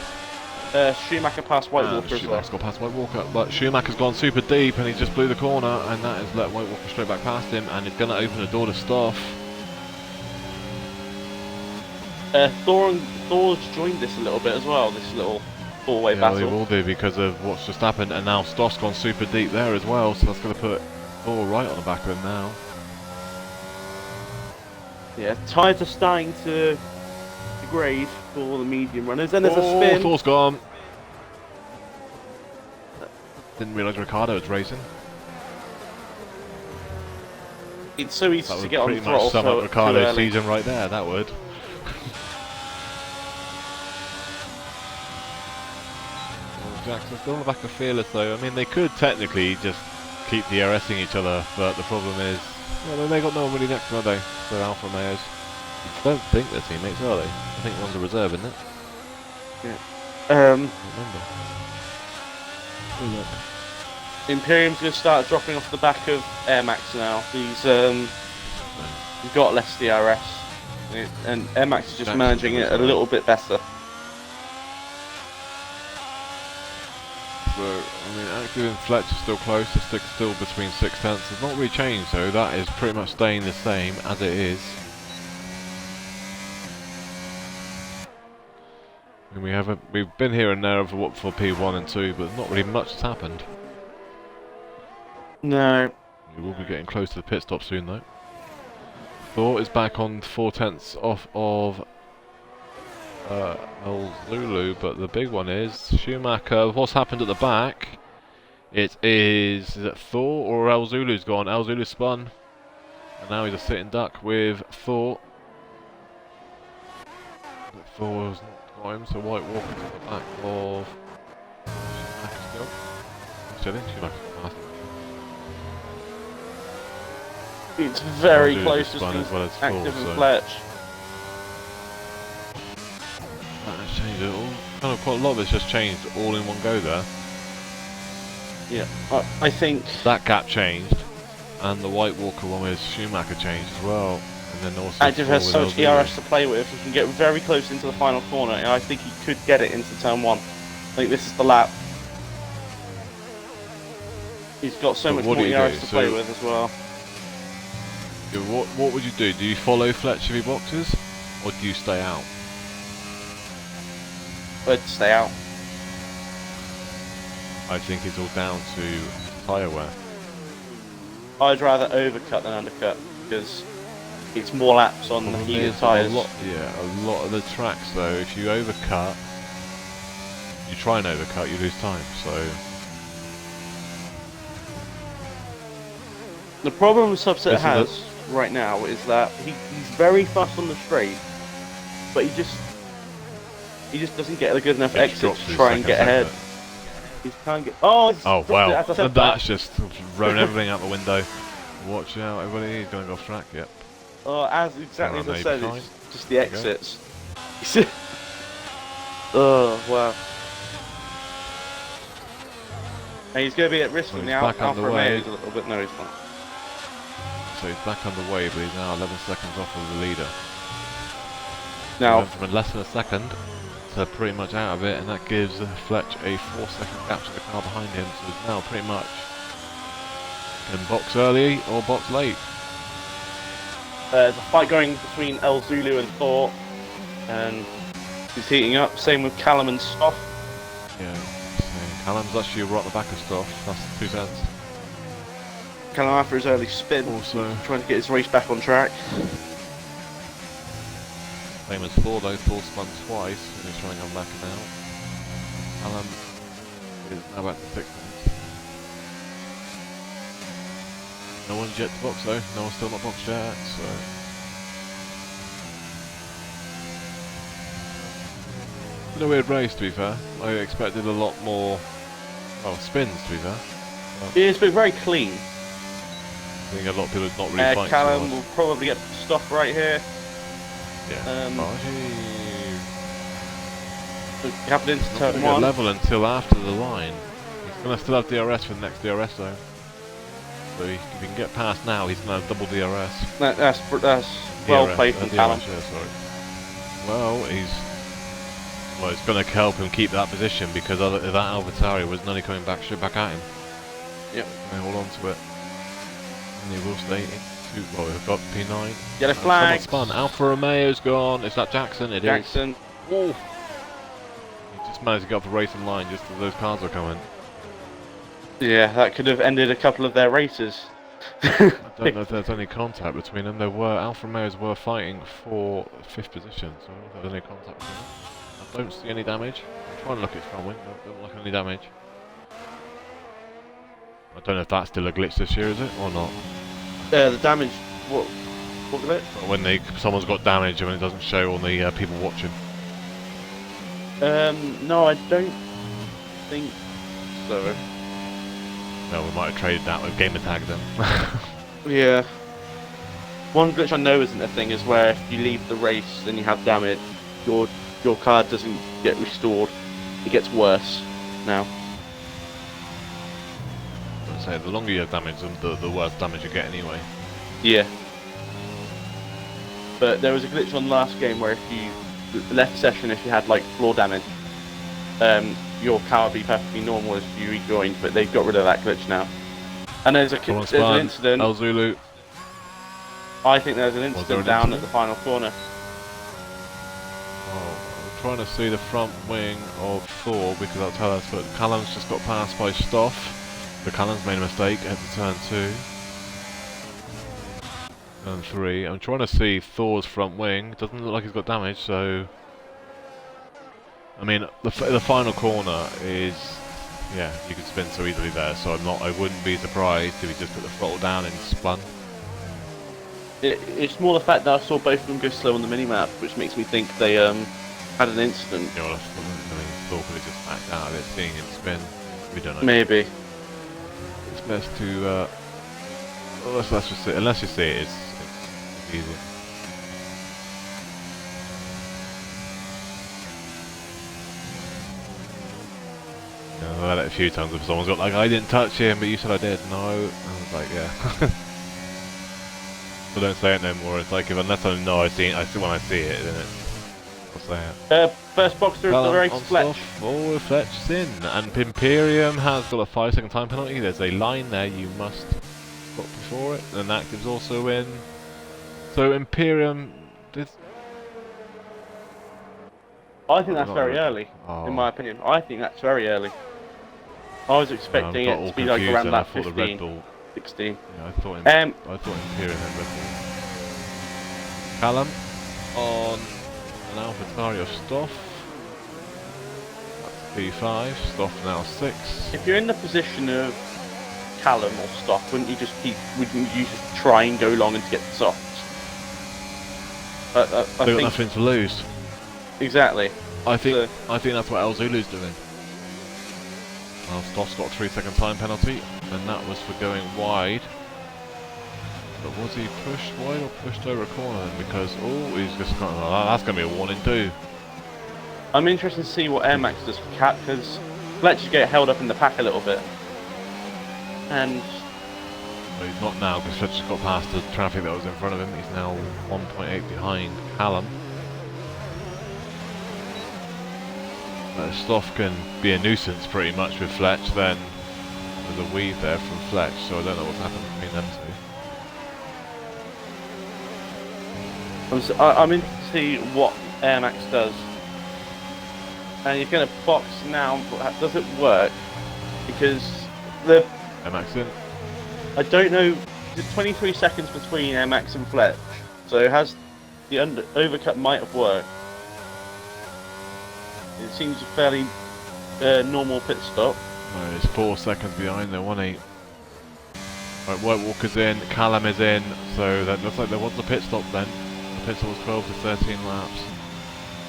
Schumacher passed White And Walker as well. Schumacher's got past White Walker, but Schumacher's gone super deep and he just blew the corner, and that has let White Walker straight back past him, and it's going to open the door to Stoff. Thor's joined this a little bit as well, this little four-way Yeah, battle. they will do because of what's just happened, and now Stoff's gone super deep there as well, so that's going to put Thor right on the back of him now. Yeah, tyres are starting to degrade for the medium runners, and there's a spin. Thor's gone. Didn't realise Ricciardo was racing. It's so easy That to would get on the pretty throttle much sum up too Ricciardo's early. season right there, that would. Jackson still on the back of Fearless though. I mean, they could technically just keep DRSing each other, but the problem is, well, they got no one really next to them, are they? So Alfa Romeos. I don't think they're teammates, are they? I think one's a reserve, isn't it? Yeah. I don't remember. Oh, look. Imperium's going to start dropping off the back of Air Max now. He's got less DRS, and Air Max is just Jackson's managing it a little bit better. So, I mean, Active and Fletcher still close, they're still between 6/10. It's not really changed though, that is pretty much staying the same as it is. And we've been here and there for P1 and 2, but not really much has happened. No. We will be getting close to the pit stop soon though. Thor is back on 4/10 off of El Zulu, but the big one is Schumacher. What's happened at the back? Is it Thor or El Zulu's gone? El Zulu spun, and now he's a sitting duck with Thor. But Thor's not got him, so White Walker's at the back of Schumacher still. Actually, Schumacher's past him. It's very El Zulu's close to spun as well as Thor, Active and so Fletch. that has changed it all. Kind of quite a lot of it's just changed all in one go there. Yeah, I think That gap changed, and the White Walker one with Schumacher changed as well. And then also Active Thor has with so El much Zulu. DRS to play with. He can get very close into the final corner, and I think he could get it into turn 1. I think this is the lap. He's got so But much what more do you DRS do? to play So- with as well. Yeah, what would you do? Do you follow Fletcher if he boxes, or do you stay out? But stay out. I think it's all down to tyre wear. I'd rather overcut than undercut because it's more laps on the Problem heated is, tyres. a lot of the tracks though, if you overcut, you try and overcut, you lose time. So The problem Subset This is has right now is that he's very fast on the straight, but he just doesn't get a good enough it exit drops to his try and second get ahead. segment. He can't get. Oh, it's Oh dropped it wow, as I said that's that. just thrown everything out the window. Watch out, everybody, he's going to go off track, yep. As exactly as Camera I said, maybe it's just the There you go. exits. Oh wow. And he's going to be at risk Well, from he's the back Alfa underway. Romeo a little bit. No, he's not. So he's back underway, but he's now 11 seconds off of the leader. He Now, went from less than a second to pretty much out of it, and that gives Fletch a 4-second gap to the car behind him, so he's now pretty much can box early or box late. there's a fight going between El Zulu and Thor, and he's heating up. Same with Callum and Stoff. Yeah, so Callum's actually right at the back of stuff, that's 2 cents. Callum after his early spin, Also, trying to get his race back on track. same as Thor though, Thor spun twice, and he's trying to come back now. Callum is now back to 6 cents. No one's yet to box though, no one's still not boxed yet, so... It's been a weird race to be fair. I expected a lot more, well, spins to be fair. It's been very clean. I think a lot of people are not really fighting so Callum hard. will probably get Stoff right here. Yeah. Happened into Not turn going to get 1. level until after the line. He's going to still have DRS for the next DRS though. So if he can get past now, he's going to have double DRS. That's well DRS, played from DRS, Callum. yeah, sorry. Well, he's Well, it's going to help him keep that position because that AlphaTauri was nearly coming back straight back at him. Yep. And they hold on to it. And he will stay into. Well, we've got P9. Yellow flag. Spun. Alfa Romeo's gone. Is that Jackson? It is. Jackson. Oh. He just managed to get off the racing line just as those cars were coming. Yeah, that could have ended a couple of their races. I don't know if there's any contact between them. Alfa Romeos were fighting for 5th position, so I don't know if there's any contact between them. I don't see any damage. I'm trying to look at front wing. I don't look at any damage. I don't know if that's still a glitch this year, is it, or not? The damage. What glitch? When someone's got damage and it doesn't show on the people watching. No, I don't think so. No, we might have traded that with gamer tag then. Yeah. One glitch I know isn't a thing is where if you leave the race and you have damage, your card doesn't get restored. It gets worse now. I'd say the longer you have damage, the worse damage you get anyway. Yeah. But there was a glitch on last game where if you left session, if you had like floor damage, your car would be perfectly normal as you rejoined, but they've got rid of that glitch now. And there's an incident. El Zulu. I think there's an incident down at the final corner. Oh, I'm trying to see the front wing of Thor because that'll tell us, but Callum's just got passed by Stoff. So Callum's made a mistake at the turn 2. Turn 3. I'm trying to see Thor's front wing. Doesn't look like he's got damage, so... I mean, the final corner is... Yeah, you could spin so easily there, so I wouldn't be surprised if he just put the throttle down and spun. It's more the fact that I saw both of them go slow on the minimap, which makes me think they had an incident. You know, I mean, Thor could have just backed out of it, seeing him spin. We don't know. Maybe. It's best to... let's just see. Unless you see it, it's easy. I've had it a few times if someone's got like, I didn't touch him, but you said I did. No. I was like, yeah. So don't say it no more. It's like, unless I know when I see it, then I'll say it. First box through the race, Fletch. Oh, Fletch is in. And Imperium has got a 5-second time penalty. There's a line there you must stop before it. And Active's also in. So Imperium did... I think that's very early, in my opinion. I think that's very early. I was expecting it to be like around that 15, 16. Yeah, I thought Imperium had Red Bull. Callum on an AlphaTauri of Stoff. That's P5. Stoff now 6. If you're in the position of Callum or Stoff, wouldn't you just try and go long and get the softs? I They've got think nothing to lose. Exactly. I think that's what El Zulu's doing. Well, Stoff's got a 3-second time penalty, and that was for going wide. But was he pushed wide or pushed over a corner then? Because, he's just got... Oh, that's going to be a warning too. I'm interested to see what Air Max does for Cat, because Fletcher's get held up in the pack a little bit. And... Well, he's not now, because Fletcher's got past the traffic that was in front of him. He's now 1.8 behind Callum. Stoff can be a nuisance pretty much with Fletch, then there's a weave there from Fletch, so I don't know what's happened between them two. I'm interested to see what Air Max does. And he's going to box now, but does it work? Because the... Air Max in. I don't know, there's 23 seconds between Air Max and Fletch, so has the overcut might have worked. It seems a fairly normal pit stop. No, it's 4 seconds behind, they're 1.8. Right, White Walker's in, Callum is in, so that looks like there was a pit stop then. The pit stop was 12 to 13 laps.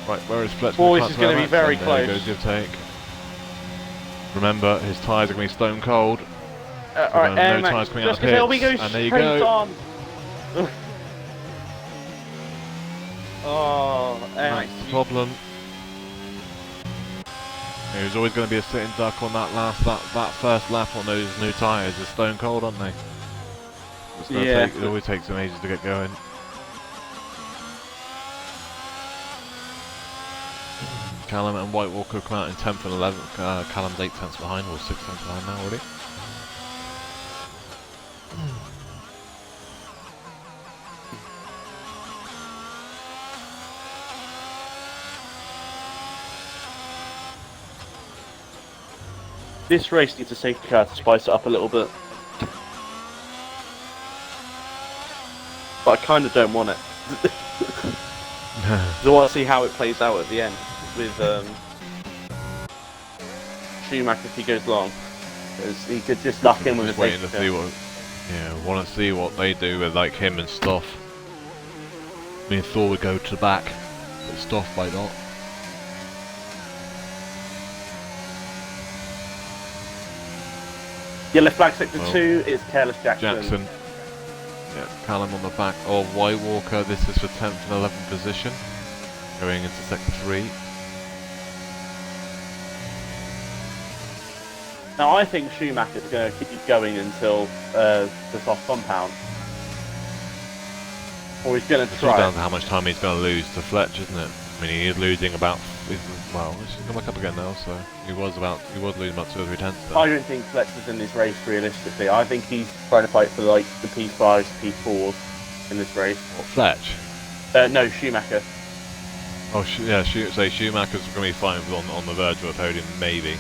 Right, where is Fletcher? Oh, this is going to be very close. There goes your take. Remember, his tyres are going to be stone cold. Alright, Air no Max, tyres coming out just of the pits, and there you go. On. Oh, Air Max. That's the problem. There's always going to be a sitting duck on that first lap on those new tyres. They're stone cold, aren't they? Yeah. It always takes them ages to get going. Callum, and White Walker come out in 10th and 11th. Callum's 8 tenths behind, or 6 tenths behind now already. This race needs a safety car to spice it up a little bit. But I kind of don't want it. I want to see how it plays out at the end with Schumacher if he goes long. Because he could just luck in with a waiting safety to see what, yeah, want to see what they do with like him and Stoff. I mean, Thor would go to the back, but Stoff might not. Yellow flag sector 2 is Careless Jackson. Yeah, Callum on the back of White Walker. This is for 10th and 11th position, going into sector 3. Now I think Schumacher's going to keep going until the soft compound. Or he's going to It's all try. down to how much time he's going to lose to Fletch, isn't it? I mean, he is losing about, well, he's come back up again now, so he was losing about 2 or 3 tenths there. I don't think Fletch is in this race realistically. I think he's trying to fight for like the P5s, P4s in this race. What, Fletch? No, Schumacher. Oh, yeah, say Schumacher's going to be fighting on the verge of a podium, maybe.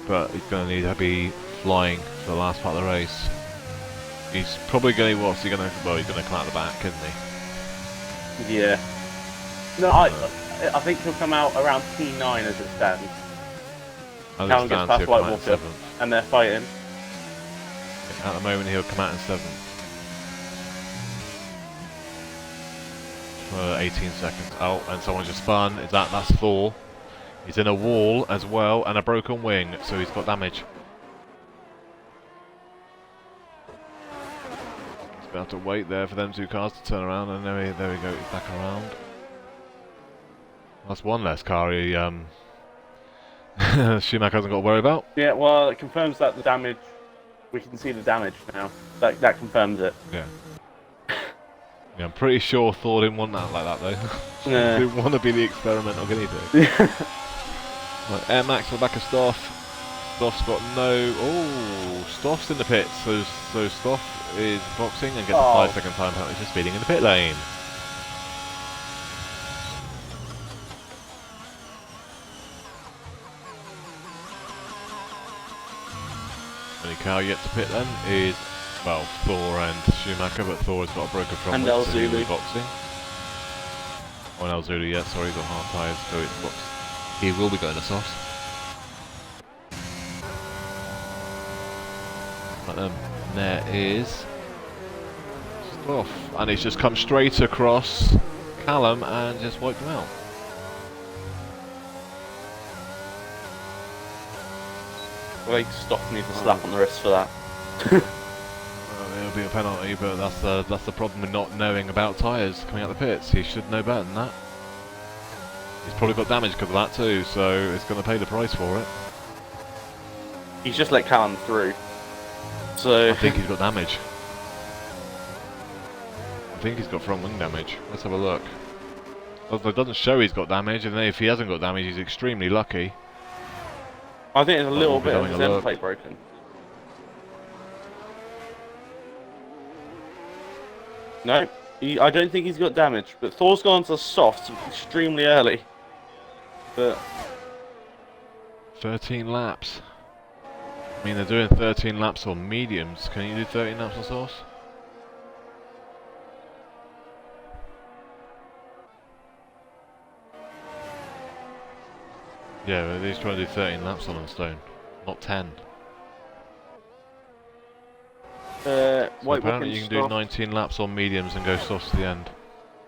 But he's going to need to be flying for the last part of the race. He's probably going to, what's he going to, well, he's going to come out the back, isn't he? Yeah. No, I think he'll come out around P9 as it stands. Callum gets past White Walker, and they're fighting. At the moment, he'll come out in 7th. For 18 seconds. Oh, and someone just spun. That's Thor. He's in a wall as well, and a broken wing, so he's got damage. He's going to have to wait there for them 2 cars to turn around, and there we go, he's back around. That's one less car Schumacher hasn't got to worry about. Yeah, well, it confirms that the damage, we can see the damage now. That confirms it. Yeah. Yeah, I'm pretty sure Thor didn't want that like that though. Nah. Didn't want to be the experimental guinea pig. Right, Air Max on the back of Stoff. Stoff's got no... Oh, Stoff's in the pits. So Stoff is boxing and gets a 5-second time penalty for speeding in the pit lane. Only car yet to pit then is, well, Thor and Schumacher, but Thor has got a broken front And wing, El so he'll be Zulu. boxing. Oh, and El Zulu, yeah, sorry, he's got hard tyres, so it's box. He will be going to softs. But then there is Stoff, and he's just come straight across Callum and just wiped him out. I think Stoff needs a slap on the wrist for that. It'll be a penalty, but that's the problem with not knowing about tyres coming out the pits. He should know better than that. He's probably got damage because of that too, so it's going to pay the price for it. He's just let Callum through. So I think he's got damage. I think he's got front wing damage. Let's have a look. Although it doesn't show he's got damage, and if he hasn't got damage, he's extremely lucky. I think there's a little bit of having his a end look. plate broken. No, I don't think he's got damage, but Thor's gone to soft extremely early. But 13 laps. I mean, they're doing 13 laps on mediums. Can you do 13 laps on softs? Yeah, but he's trying to do 13 laps on stone, not 10. So White apparently you can do Stoff. 19 laps on mediums and go softs to the end.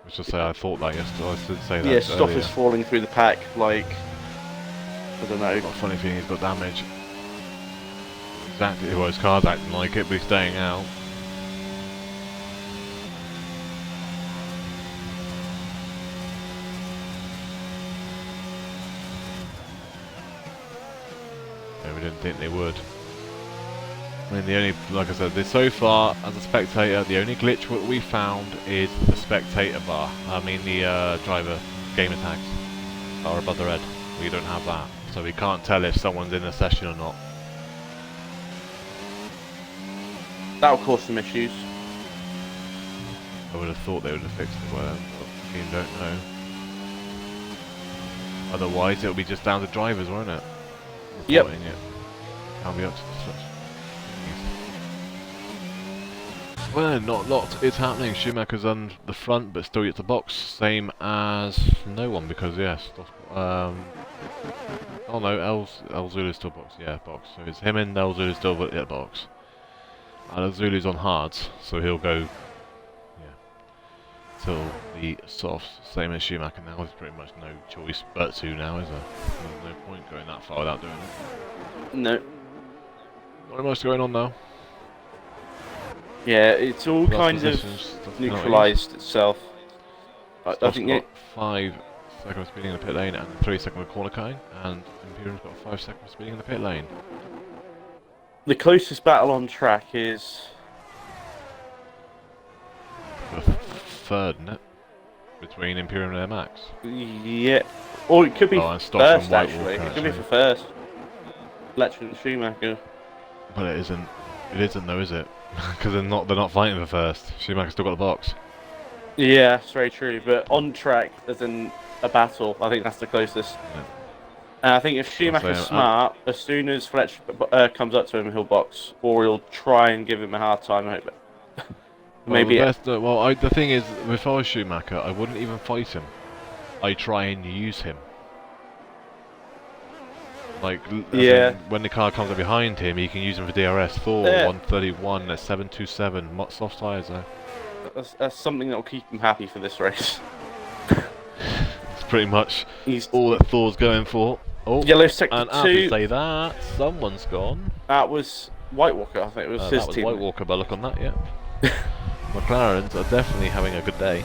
Let's just say I thought that yesterday. I did say that Yeah, Stoff earlier. is falling through the pack like, I don't know. I've got a funny feeling he's got damage. Exactly, well his car's acting like it, but he's staying out. Yeah, we didn't think they would. I mean, the only, like I said, so far, as a spectator, the only glitch what we found is the spectator bar. I mean, the driver gamer tags that are above the red. We don't have that, so we can't tell if someone's in a session or not. That'll cause some issues. I would have thought they would have fixed it by then, but you don't know. Otherwise, it'll be just down to drivers, won't it? Yep. Reporting it. Can't be up to the switch. Well, not a lot is happening. Schumacher's on the front, but still yet to box. Same as no one, because yes. Oh no, El Zulu's still box. Yeah, box. So it's him and El Zulu still at box. And El Zulu's on hards, so he'll go. Yeah. Till the softs. Same as Schumacher now. There's pretty much no choice but to now, is there? There's no point going that far without doing it. No. Not much going on now. Yeah, it's all kind of neutralised itself. I think got 5 seconds speeding in the pit lane and 3 seconds with corner cutting, and Imperium's got 5 seconds speeding in the pit lane. The closest battle on track is The third, isn't it? Between Imperium and Air Max. yeah, or it could be and Stoff first and White actually. Walker, It could be for first. Fletcher and Schumacher. But it isn't. It isn't though, is it? Because they're not fighting for first. Schumacher's still got the box. Yeah, that's very true. But on track, as in a battle, I think that's the closest. Yeah. And I think if Schumacher's smart, as soon as Fletcher comes up to him, he'll box, or he'll try and give him a hard time. I hope. Maybe. The thing is, if I was Schumacher, I wouldn't even fight him. I try and use him. Like, yeah. When the car comes up behind him, he can use him for DRS. Thor, 131 at 727, soft tyres though. That's something that will keep him happy for this race. It's pretty much all that Thor's going for. Oh, yellow sector and 2. after say that, someone's gone. That was White Walker, I think it was his that was team. White Walker, by look on that, yeah. McLarens are definitely having a good day.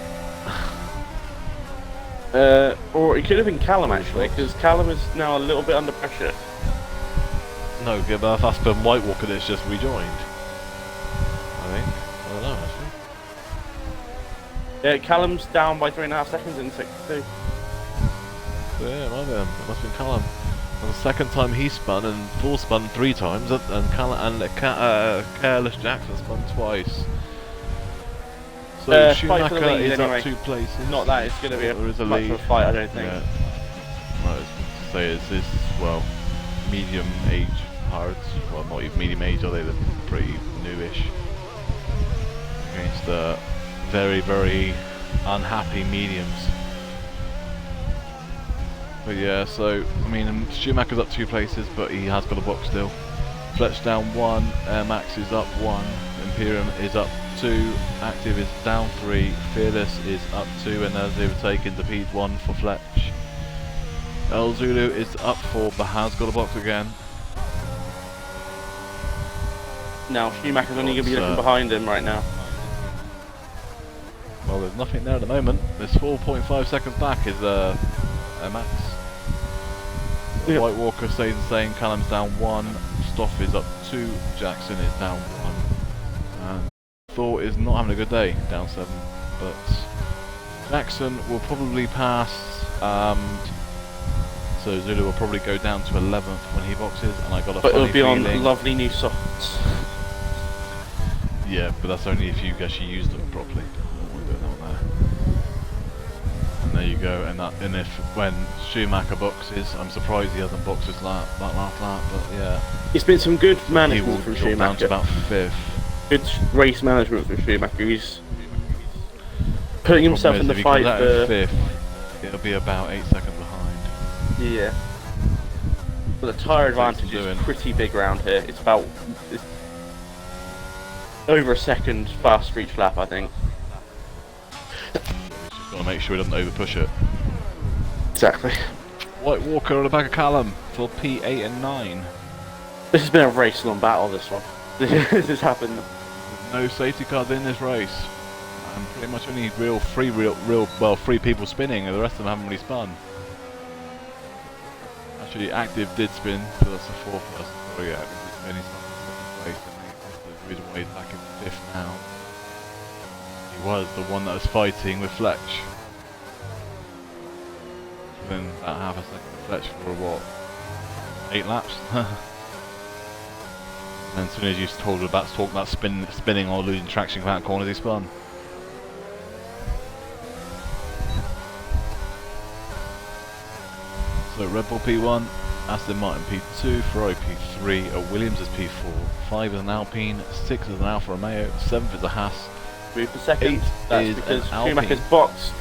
Or it could have been Callum actually, because Callum is now a little bit under pressure. No, but that's been White Walker that's just rejoined. I think. I don't know actually. Yeah, Callum's down by 3.5 seconds in 62. So yeah, it must have been Callum. And the second time he spun, and Thor spun 3 times, and Careless Jackson spun twice. So Schumacher is anyway. up 2 places. Not that it's going to be a much of a fight, I don't think. Yeah. I was going to say it's this, well, medium age hards. Well, not even medium age, are they? They're pretty newish. Against the very, very unhappy mediums. But yeah, so, I mean, Schumacher's up 2 places, but he has got a box still. Fletch down 1, Air Max is up 1, Imperium is up 2, Active is down 3, Fearless is up 2, and as they've taken the P1 for Fletch. El Zulu is up 4, but has got a box again. Now Schumacher's only going to be looking behind him right now. Well, there's nothing there at the moment. There's 4.5 seconds back is Air Max. Yep. White Walker stays the same, Callum's down 1, Stoff is up 2, Jackson is down 1. And Thor is not having a good day, down 7. But Jackson will probably pass, so Zulu will probably go down to 11th when he boxes, and I got a But funny it'll be feeling. on lovely new softs. Yeah, but that's only if you actually use them properly. We'll do that there. And there you go. And if when Schumacher boxes, I'm surprised he hasn't boxed his lap, but yeah. It's been some good He management will from drop down to Schumacher. about 5th. Good race management from Schumacher. He's putting himself in the fight for 5th. It'll be about 8 seconds behind. yeah. But the tyre advantage is pretty big around here. It's about over a second fast for each lap, I think. Just got to make sure he doesn't over push it. Exactly. White Walker on the back of Callum for P8 and 9. This has been a race-long battle, this one. This has happened. No safety cars in this race. And pretty much only three people spinning, and the rest of them haven't really spun. Actually, Active did spin, so that's the 4th person. Oh yeah, Active did spin, he's not in 2nd place, and that's the reason why he's back in 5th now. He was the one that was fighting with Fletch. within about half a second stretch for what, 8 laps. And as soon as you told her about to talk about spinning or losing traction without corners, he spun. So Red Bull P1, Aston Martin P2, Ferrari P3, Williams is P4, 5 is an Alpine, 6 is an Alfa Romeo, 7th is a Haas, Move for second. 8 That's is because an Alpine. Schumacher's boxed.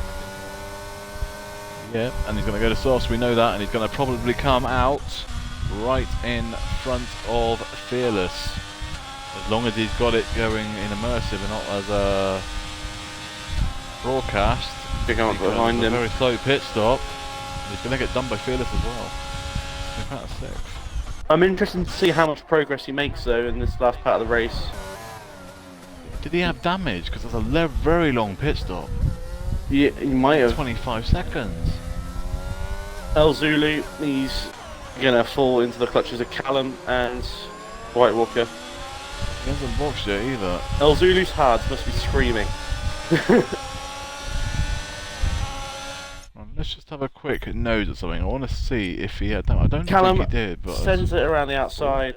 Yeah, and he's going to go to softs, we know that, and he's going to probably come out right in front of Fearless. As long as he's got it going in immersive and not as a broadcast. Big on behind him. A very slow pit stop. He's going to get done by Fearless as well. In fact, 6th. I'm interested to see how much progress he makes though in this last part of the race. Did he have damage? Because that's a very long pit stop. Yeah, he might have. 25 seconds. El Zulu, he's gonna fall into the clutches of Callum and White Walker. He hasn't boxed yet either. El Zulu's hards must be screaming. Well, let's just have a quick nose at something. I want to see if he had damage. I don't Callum think he did, but sends it around the outside.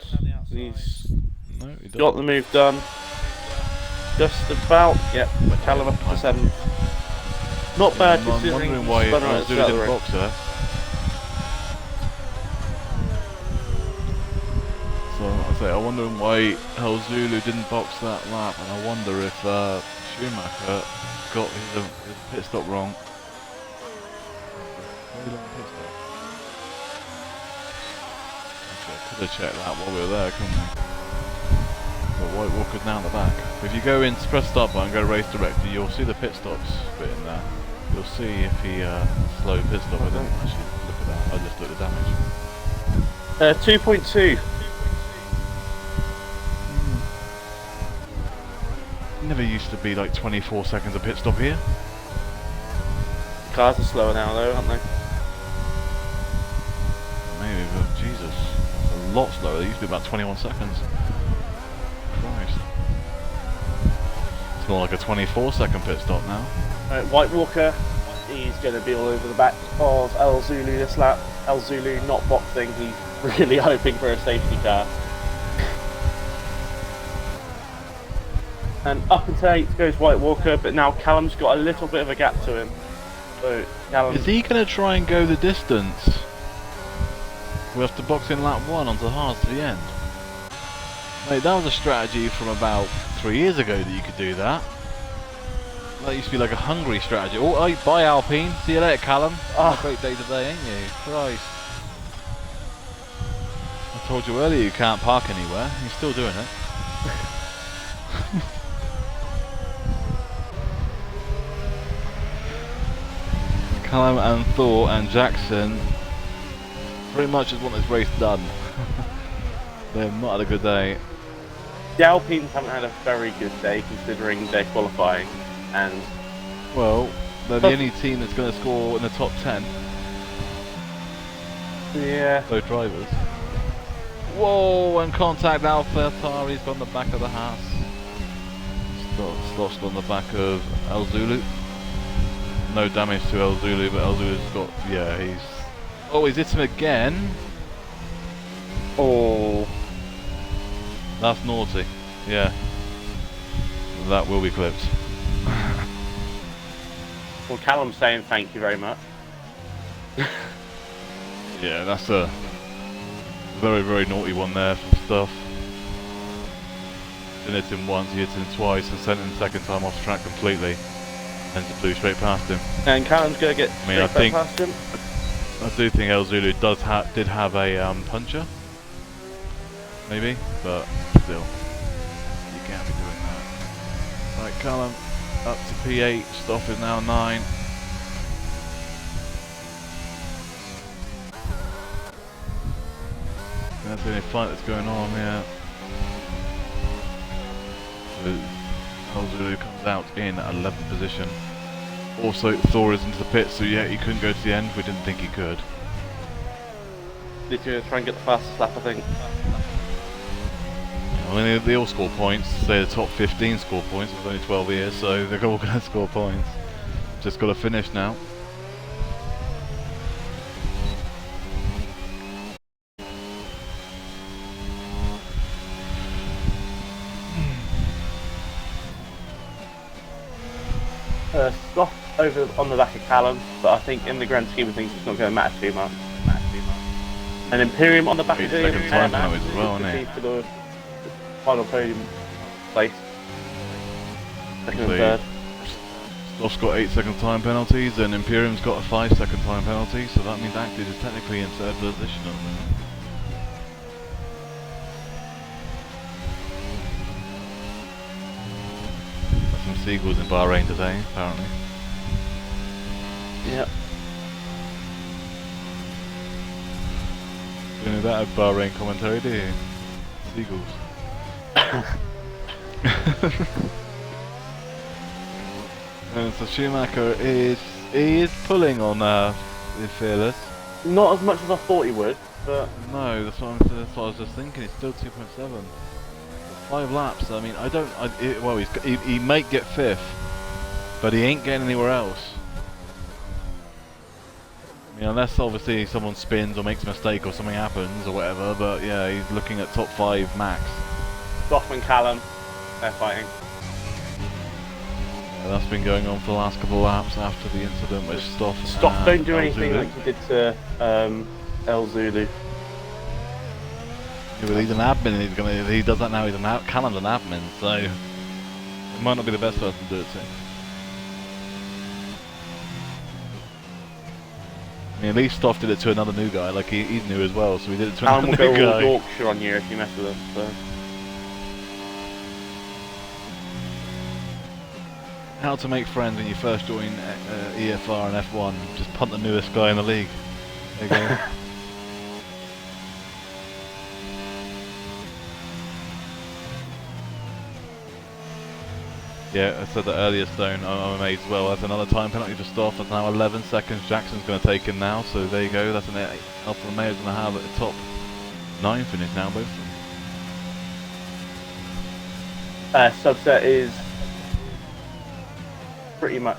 He's no, he doesn't. got the move done. Just about, yep. But Callum up to 7th. Not bad I'm considering wondering he why spun around El the Zulu start of the didn't race. box there. So I'm wondering why El Zulu didn't box that lap, and I wonder if Schumacher got his pit stop wrong. Very long pit stop. Actually, I could have checked that while we were there, couldn't we? But White Walker's now in the back. If you go in, press start button, go race director, you'll see the pit stops bit in there. You'll see if he slow pit stop. I didn't actually look at that. I just looked at the damage. 2.2. Never used to be like 24 seconds a pit stop here. Cars are slower now though, aren't they? Maybe, but Jesus, that's a lot slower. They used to be about 21 seconds. Christ. It's more like a 24-second pit stop now. White Walker, he's going to be all over the back of El Zulu this lap. El Zulu not boxing, he's really hoping for a safety car. And up into 8th goes White Walker, but now Callum's got a little bit of a gap to him. So Callum, Is he going to try and go the distance? We have to box in lap 1 onto hards to the end. Mate, that was a strategy from about 3 years ago that you could do that. That used to be like a Hungary strategy. Oh, bye Alpine. See you later, Callum. Have a great day today, ain't you? Christ. I told you earlier you can't park anywhere. You're still doing it. Callum and Thor and Jackson pretty much just want this race done. They've not had a good day. the Alpines haven't had a very good day considering their qualifying, and Well, they're the only team that's going to score in the top 10. yeah, Both drivers. Whoa, and contact Alpha Atari's on the back of the Haas. Sloshed on the back of El Zulu. No damage to El Zulu, but El Zulu's got, yeah, he's... Oh, he's hit him again. oh, That's naughty. Yeah. That will be clipped. well, Callum's saying thank you very much. Yeah, that's a very, very naughty one there from Stuff. Didn't hit him once, he hit him twice and sent him the second time off track completely. And just flew straight past him. And Callum's going to get I mean, I straight think- back past him. I do think El Zulu did have a puncher. Maybe, but still. You can't be doing that. Right, Callum up to P8, Stoff is now 9. That's the only fight that's going on, yeah. So, El Zulu comes out in 11th position. Also, Thor is into the pit, so yeah, he couldn't go to the end. We didn't think he could. He's going to try and get the fastest lap, I think. I mean, they all score points. Say the top 15 score points. It's only 12 years, so they're all going to score points. Just got to finish now. soft over on the back of Callum, but I think in the grand scheme of things, it's not going to matter too much. And Imperium on the back of the second time Air penalties as well, Max, isn't it? for the final podium place. Second and So third. Stoff's got 8 second time penalties, and Imperium's got a 5 second time penalty, so that means Active is technically in third position at the moment. There's some seagulls in Bahrain today, apparently. Yep. You know that Bahrain commentary, do you? Seagulls. And so Schumacher is pulling on Fearless. Not as much as I thought he would, but No, that's what I was just thinking. It's still 2.7. 5 laps. I mean, well, he might get 5th, but he ain't getting anywhere else. I mean, unless obviously someone spins or makes a mistake or something happens or whatever. But yeah, he's looking at top 5 max. Goff and Callum, they're fighting. Yeah, that's been going on for the last couple of laps after the incident with Stoff. Stoff don't do El anything Zulu. like he did to El Zulu. Yeah, but he's an admin. He does that now. He's Callum's an admin, so it might not be the best person to do it to. I mean, at least Stoff did it to another new guy. Like he's new as well, so he did it to Callum another will new go all guy. Yorkshire on you if you mess with him. So. How to make friends when you first join EFR and F1? Just punt the newest guy in the league. There you go. Yeah, I said that earlier, Stone. I'm amazed as well. That's another time penalty for Stoff. That's now 11 seconds. Jackson's going to take him now, so there you go. That's an Alfa Romeo's going to have at the top 9 finish now, both of them. Subset is pretty much.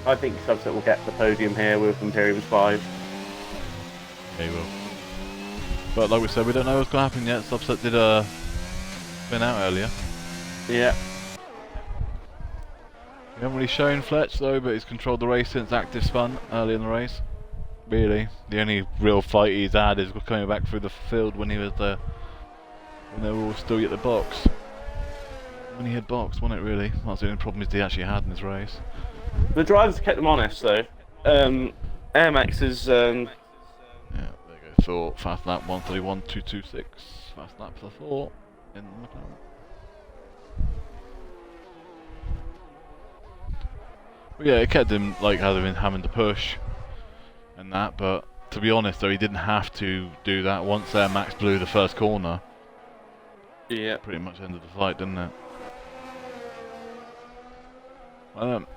I think Subset will get the podium here with Imperium's 5. Yeah, he will. But like we said, we don't know what's going to happen yet. Subset did spin out earlier. Yeah. We haven't really shown Fletch though, but he's controlled the race since Active spun early in the race. Really, the only real fight he's had is coming back through the field when he was there, when they were all still at the box. When he had box, wasn't it really? That's the only problem he actually had in his race. The drivers kept him honest though. Air Max is. Yeah, there you go. For fast lap 131.226. Fast lap for 4 in the McLaren. But yeah, it kept him like having to push and that, but to be honest though, he didn't have to do that. Once Air Max blew the first corner, Yeah. pretty much ended the fight, didn't it?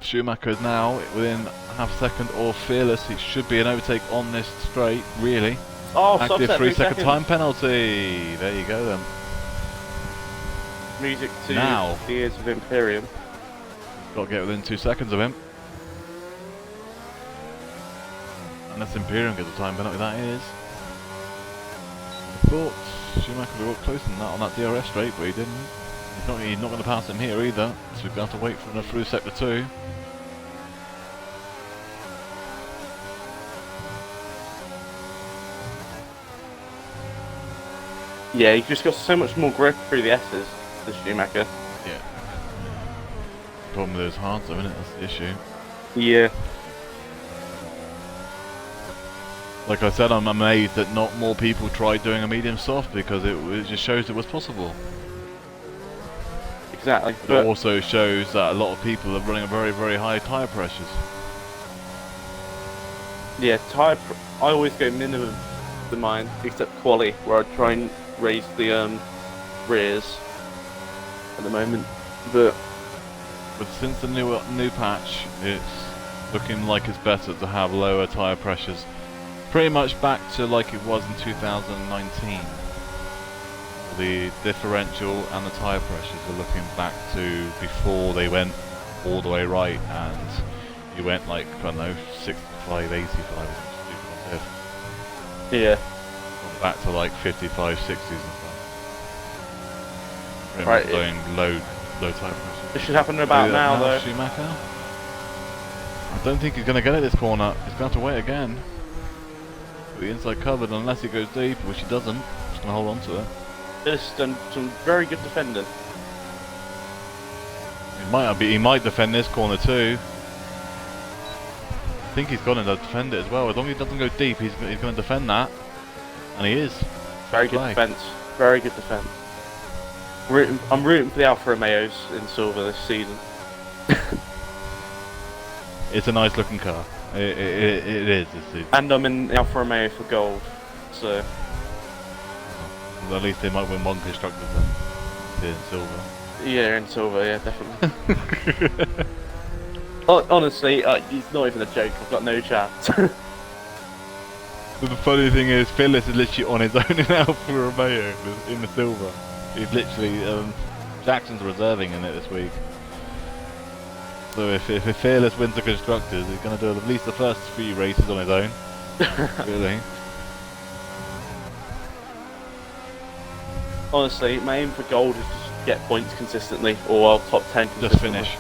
Schumacher is now within half a second or Fearless. He should be an overtake on this straight, really. Oh, Active Subset 3 second seconds. time penalty. There you go then. Music to Now. the ears of Imperium. Got to get within 2 seconds of him. Unless Imperium gets a time penalty, that is. I thought Schumacher would walk closer than that on that DRS straight, but he didn't. He's not going to pass him here either, so we're going to have to wait for another through sector 2. Yeah, he just got so much more grip through the S's, the Schumacher. Yeah. Problem with those hards though, isn't it? That's the issue. Yeah. Like I said, I'm amazed that not more people tried doing a medium soft because it just shows it was possible. Exactly. But But it also shows that a lot of people are running very, very high tyre pressures. yeah, I always go minimum to mine, except quali, where I try and raise the rears at the moment. But But since the new patch, it's looking like it's better to have lower tyre pressures. Pretty much back to like it was in 2019. The differential and the tyre pressures are looking back to before they went all the way right, and you went like, I don't know, 65, 85 or something stupid. yeah, Gone back to like 55, 60s and stuff. Pretty Right, much going low tyre pressure. it should happen about now though. Schumacher. don't think he's going to get it this corner. He's going to have to wait again. With the inside covered unless he goes deep, which he doesn't. Just going to hold on to it. Just done some very good defending. He might defend this corner too. I think he's going to defend it as well. As long as he doesn't go deep, he's going to defend that. And he is. Very good defence. Very good defence. I'm rooting for the Alfa Romeos in silver this season. It's a nice looking car. It is this season. And I'm in the Alfa Romeo for gold. So. Well, at least they might win one constructors then. In silver. Yeah, in silver, yeah, definitely. Honestly, it's not even a joke. I've got no chance. But the funny thing is, Phyllis is literally on his own in Alfa Romeo in the silver. He's literally Jackson's reserving in it this week. So if Fearless wins the constructors, he's going to do at least the first few races on his own. Really. Honestly, my aim for gold is just get points consistently, or I'll top 10 consistently. Just finish.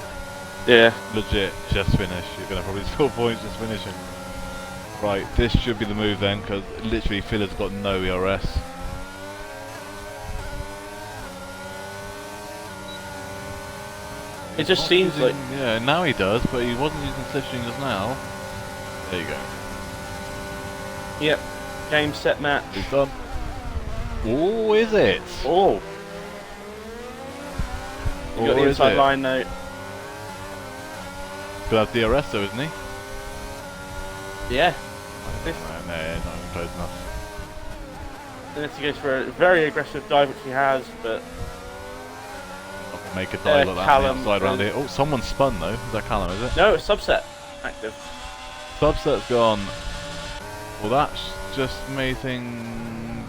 Yeah. Legit, just finish. You're going to probably score points just finishing. Right, this should be the move then, because literally Phil's got no ERS. It just seems like... Yeah, now he does, but he wasn't using slipstream just now. There you go. Yep. Game, set, match. He's done. Oh, is it? Oh. You got the inside line note. But that's DRS though, isn't he? Yeah. No, not even close enough. Unless he goes for a very aggressive dive, which he has, but... Not gonna make a dive like that on the outside around here. Oh, someone spun though. Is that Callum, is it? No, it's subset. Active. Subset's gone. Well, that's just made things...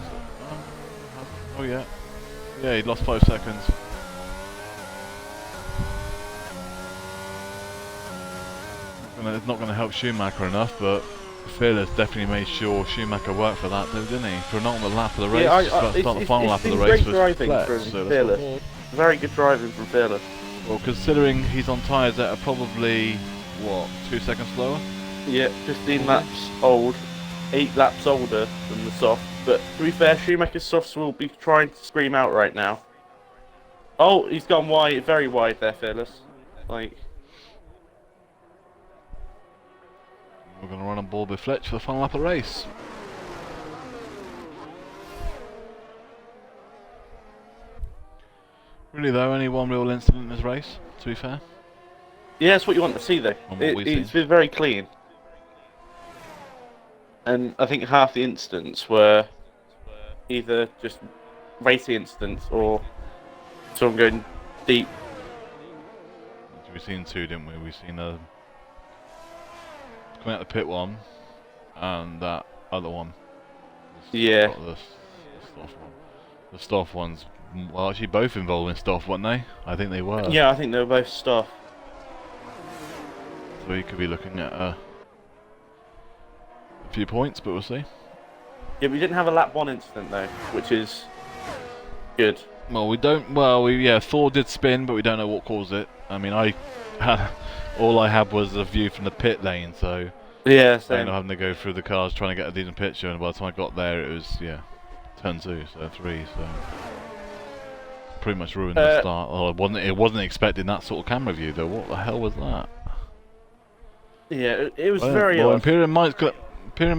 Oh yeah. Yeah, he lost 5 seconds. It's not going to help Schumacher enough, but Fearless definitely made sure Schumacher worked for that, though, didn't he? For not on the lap of the race, yeah, start the final lap of the race was Flex, so Fearless. Very good driving from Fearless. Well, considering he's on tyres that are probably, what, 2 seconds slower? Yeah, 15 laps old, 8 laps older than the soft. But to be fair, Schumacher's softs will be trying to scream out right now. Oh, he's gone wide, very wide there, Fearless. Like... We're going to run on board with Fletch for the final lap of the race. Really though, only one real incident in this race, to be fair. Yeah, that's what you want to see though. It's been very clean. And I think half the incidents were either just racing incidents or someone going deep. We've seen two, didn't we? We've seen coming out the pit one and that other one. Yeah. The Stoff one. The Stoff ones, well, actually both involved in Stoff, weren't they? I think they were. Yeah, I think they were both Stoff. So you could be looking at a few points, but we'll see. Yeah, we didn't have a lap 1 incident though, which is good. Well, we don't. Well, Thor did spin, but we don't know what caused it. I mean, all I had was a view from the pit lane, so yeah, I same. ended up having to go through the cars trying to get a decent picture, and by the time I got there, it was turn 2, so 3, so pretty much ruined the start. Oh, it wasn't expecting that sort of camera view though. What the hell was that? Yeah, it was very odd. odd. Imperium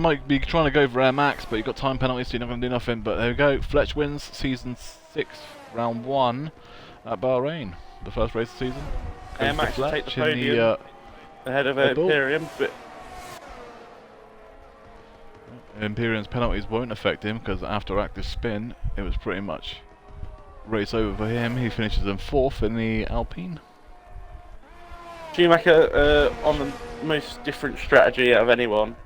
might be trying to go for Air Max, but you've got time penalties, so you're not going to do nothing. But there we go. Fletch wins season 6, round 1 at Bahrain, the first race of the season. Air Max will take the podium ahead of Imperium, but Imperium's penalties won't affect him because after active spin, it was pretty much race over for him. He finishes in 4th in the Alpine. Schumacher on the most different strategy out of anyone.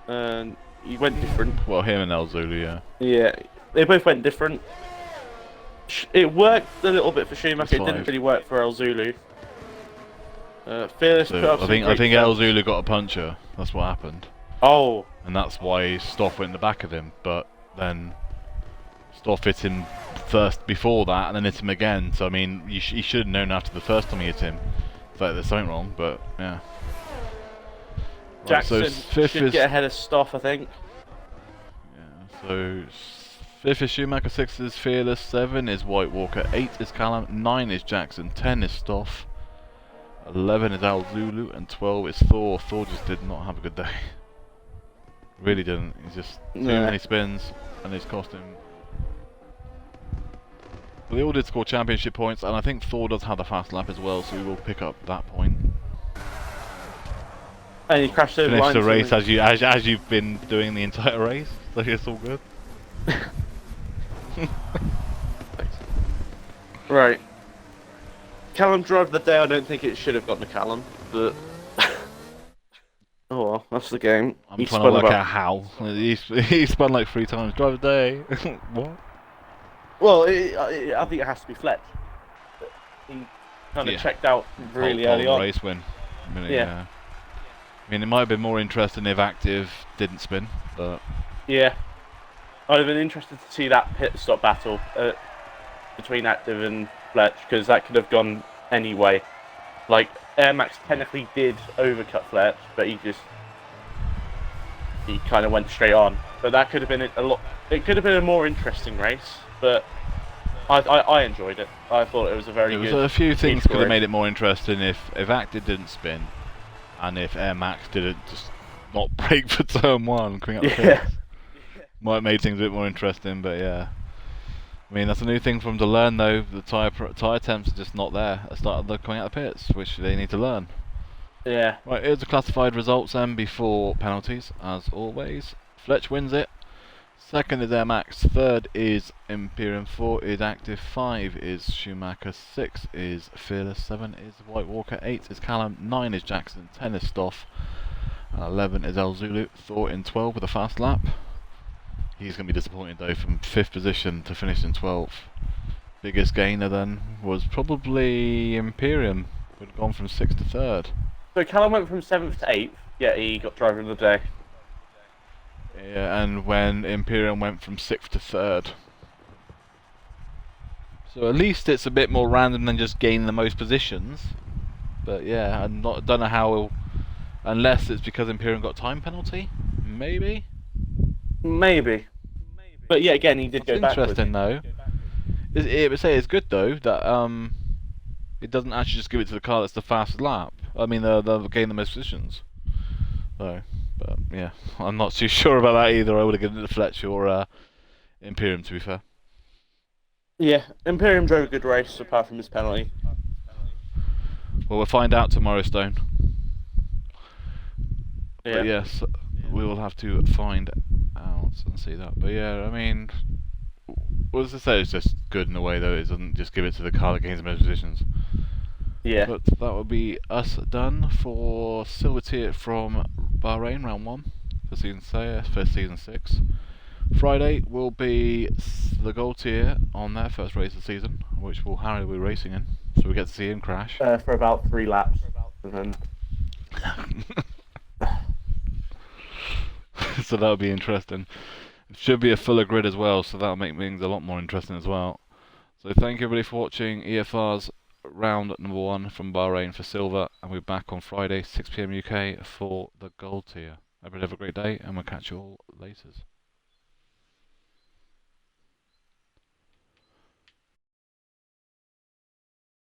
And he went different. Well, him and El Zulu, yeah. Yeah, they both went different. It worked a little bit for Schumacher. It didn't really work for El Zulu. Fearless. So I think El Zulu got a puncher. That's what happened. Oh. And that's why Stoff went in the back of him. But then Stoff hit him first before that, and then hit him again. So I mean, he should have known after the first time he hit him that there's something wrong. But yeah. Right, so Jackson fifth should is get ahead of Stoff, I think. yeah, so fifth is Schumacher, sixth is Fearless, 7 is White Walker, 8 is Callum, 9 is Jackson, 10 is Stoff, 11 is Al Zulu, and 12 is Thor. Thor just did not have a good day. Really didn't. He's just too many spins, and it's cost him. But they all did score championship points, and I think Thor does have the fast lap as well, so we will pick up that point. And he crashed over Finish the lines, race didn't as you've been doing the entire race, so it's all good. he? Right. Callum drive of the day. I don't think it should have gone to Callum, but oh well, that's the game. I'm He trying to spun work about- out how. He spun like 3 times. Drive the day. What? Well, I think it has to be Fletch. He kind of Yeah. checked out really Pole early on. race win. I mean, Yeah. I mean, it might have been more interesting if Active didn't spin, but Yeah. I'd have been interested to see that pit stop battle between Active and Fletch, because that could have gone any way. Like, Air Max technically did overcut Fletch, but he kind of went straight on. But that could have been a lot. It could have been a more interesting race, but I enjoyed it. I thought it was a very there was good. a few things could have race. made it more interesting if Active didn't spin, and if Air Max didn't just not brake for turn 1 coming up the Yeah. pits. Might have made things a bit more interesting, but yeah. I mean, that's a new thing for them to learn, though. The tyre temps are just not there at the start of the coming out of the pits, which they need to learn. Yeah. Right, here's the classified results then before penalties, as always. Fletch wins it. Second is Air Max. Third is Imperium. 4 is Active. 5 is Schumacher. 6 is Fearless. 7 is White Walker. 8 is Callum. 9 is Jackson. 10 is Stoff. 11 is El Zulu. Thor in 12 with a fast lap. He's going to be disappointed though, from 5th position to finish in 12th. Biggest gainer then was probably Imperium, who had gone from 6th to 3rd. So Callum went from 7th to 8th. Yeah, he got driver of the day. Yeah, and when Imperium went from 6th to 3rd. So at least it's a bit more random than just gaining the most positions. But yeah, I don't know how, unless it's because Imperium got time penalty, maybe. Maybe. But yeah, again, he did It's go backwards. interesting though. It would say it's good though that it doesn't actually just give it to the car that's the fastest lap. I mean, they'll gain the most positions. So, but yeah, I'm not too sure about that either. I would have given it to Fletcher or Imperium, to be fair. Yeah, Imperium drove a good race apart from his penalty. Well, we'll find out tomorrow, Stone. Yeah. But yes, we will have to find out and see that. But yeah, I mean, what does it say? It's just good in a way, though. It doesn't just give it to the car that gains the most positions. Yeah. But that will be us done for Silver Tier from Bahrain, round 1 for season 6. Friday will be the Gold Tier on their first race of the season, which Harry will be racing in, so we get to see him crash. For about 3 laps. And then... So that'll be interesting. It should be a fuller grid as well, so that'll make things a lot more interesting as well. So thank you everybody for watching EFR's round number 1 from Bahrain for silver, and we're back on Friday 6 PM UK for the Gold Tier. Everybody have a great day, and we'll catch you all later.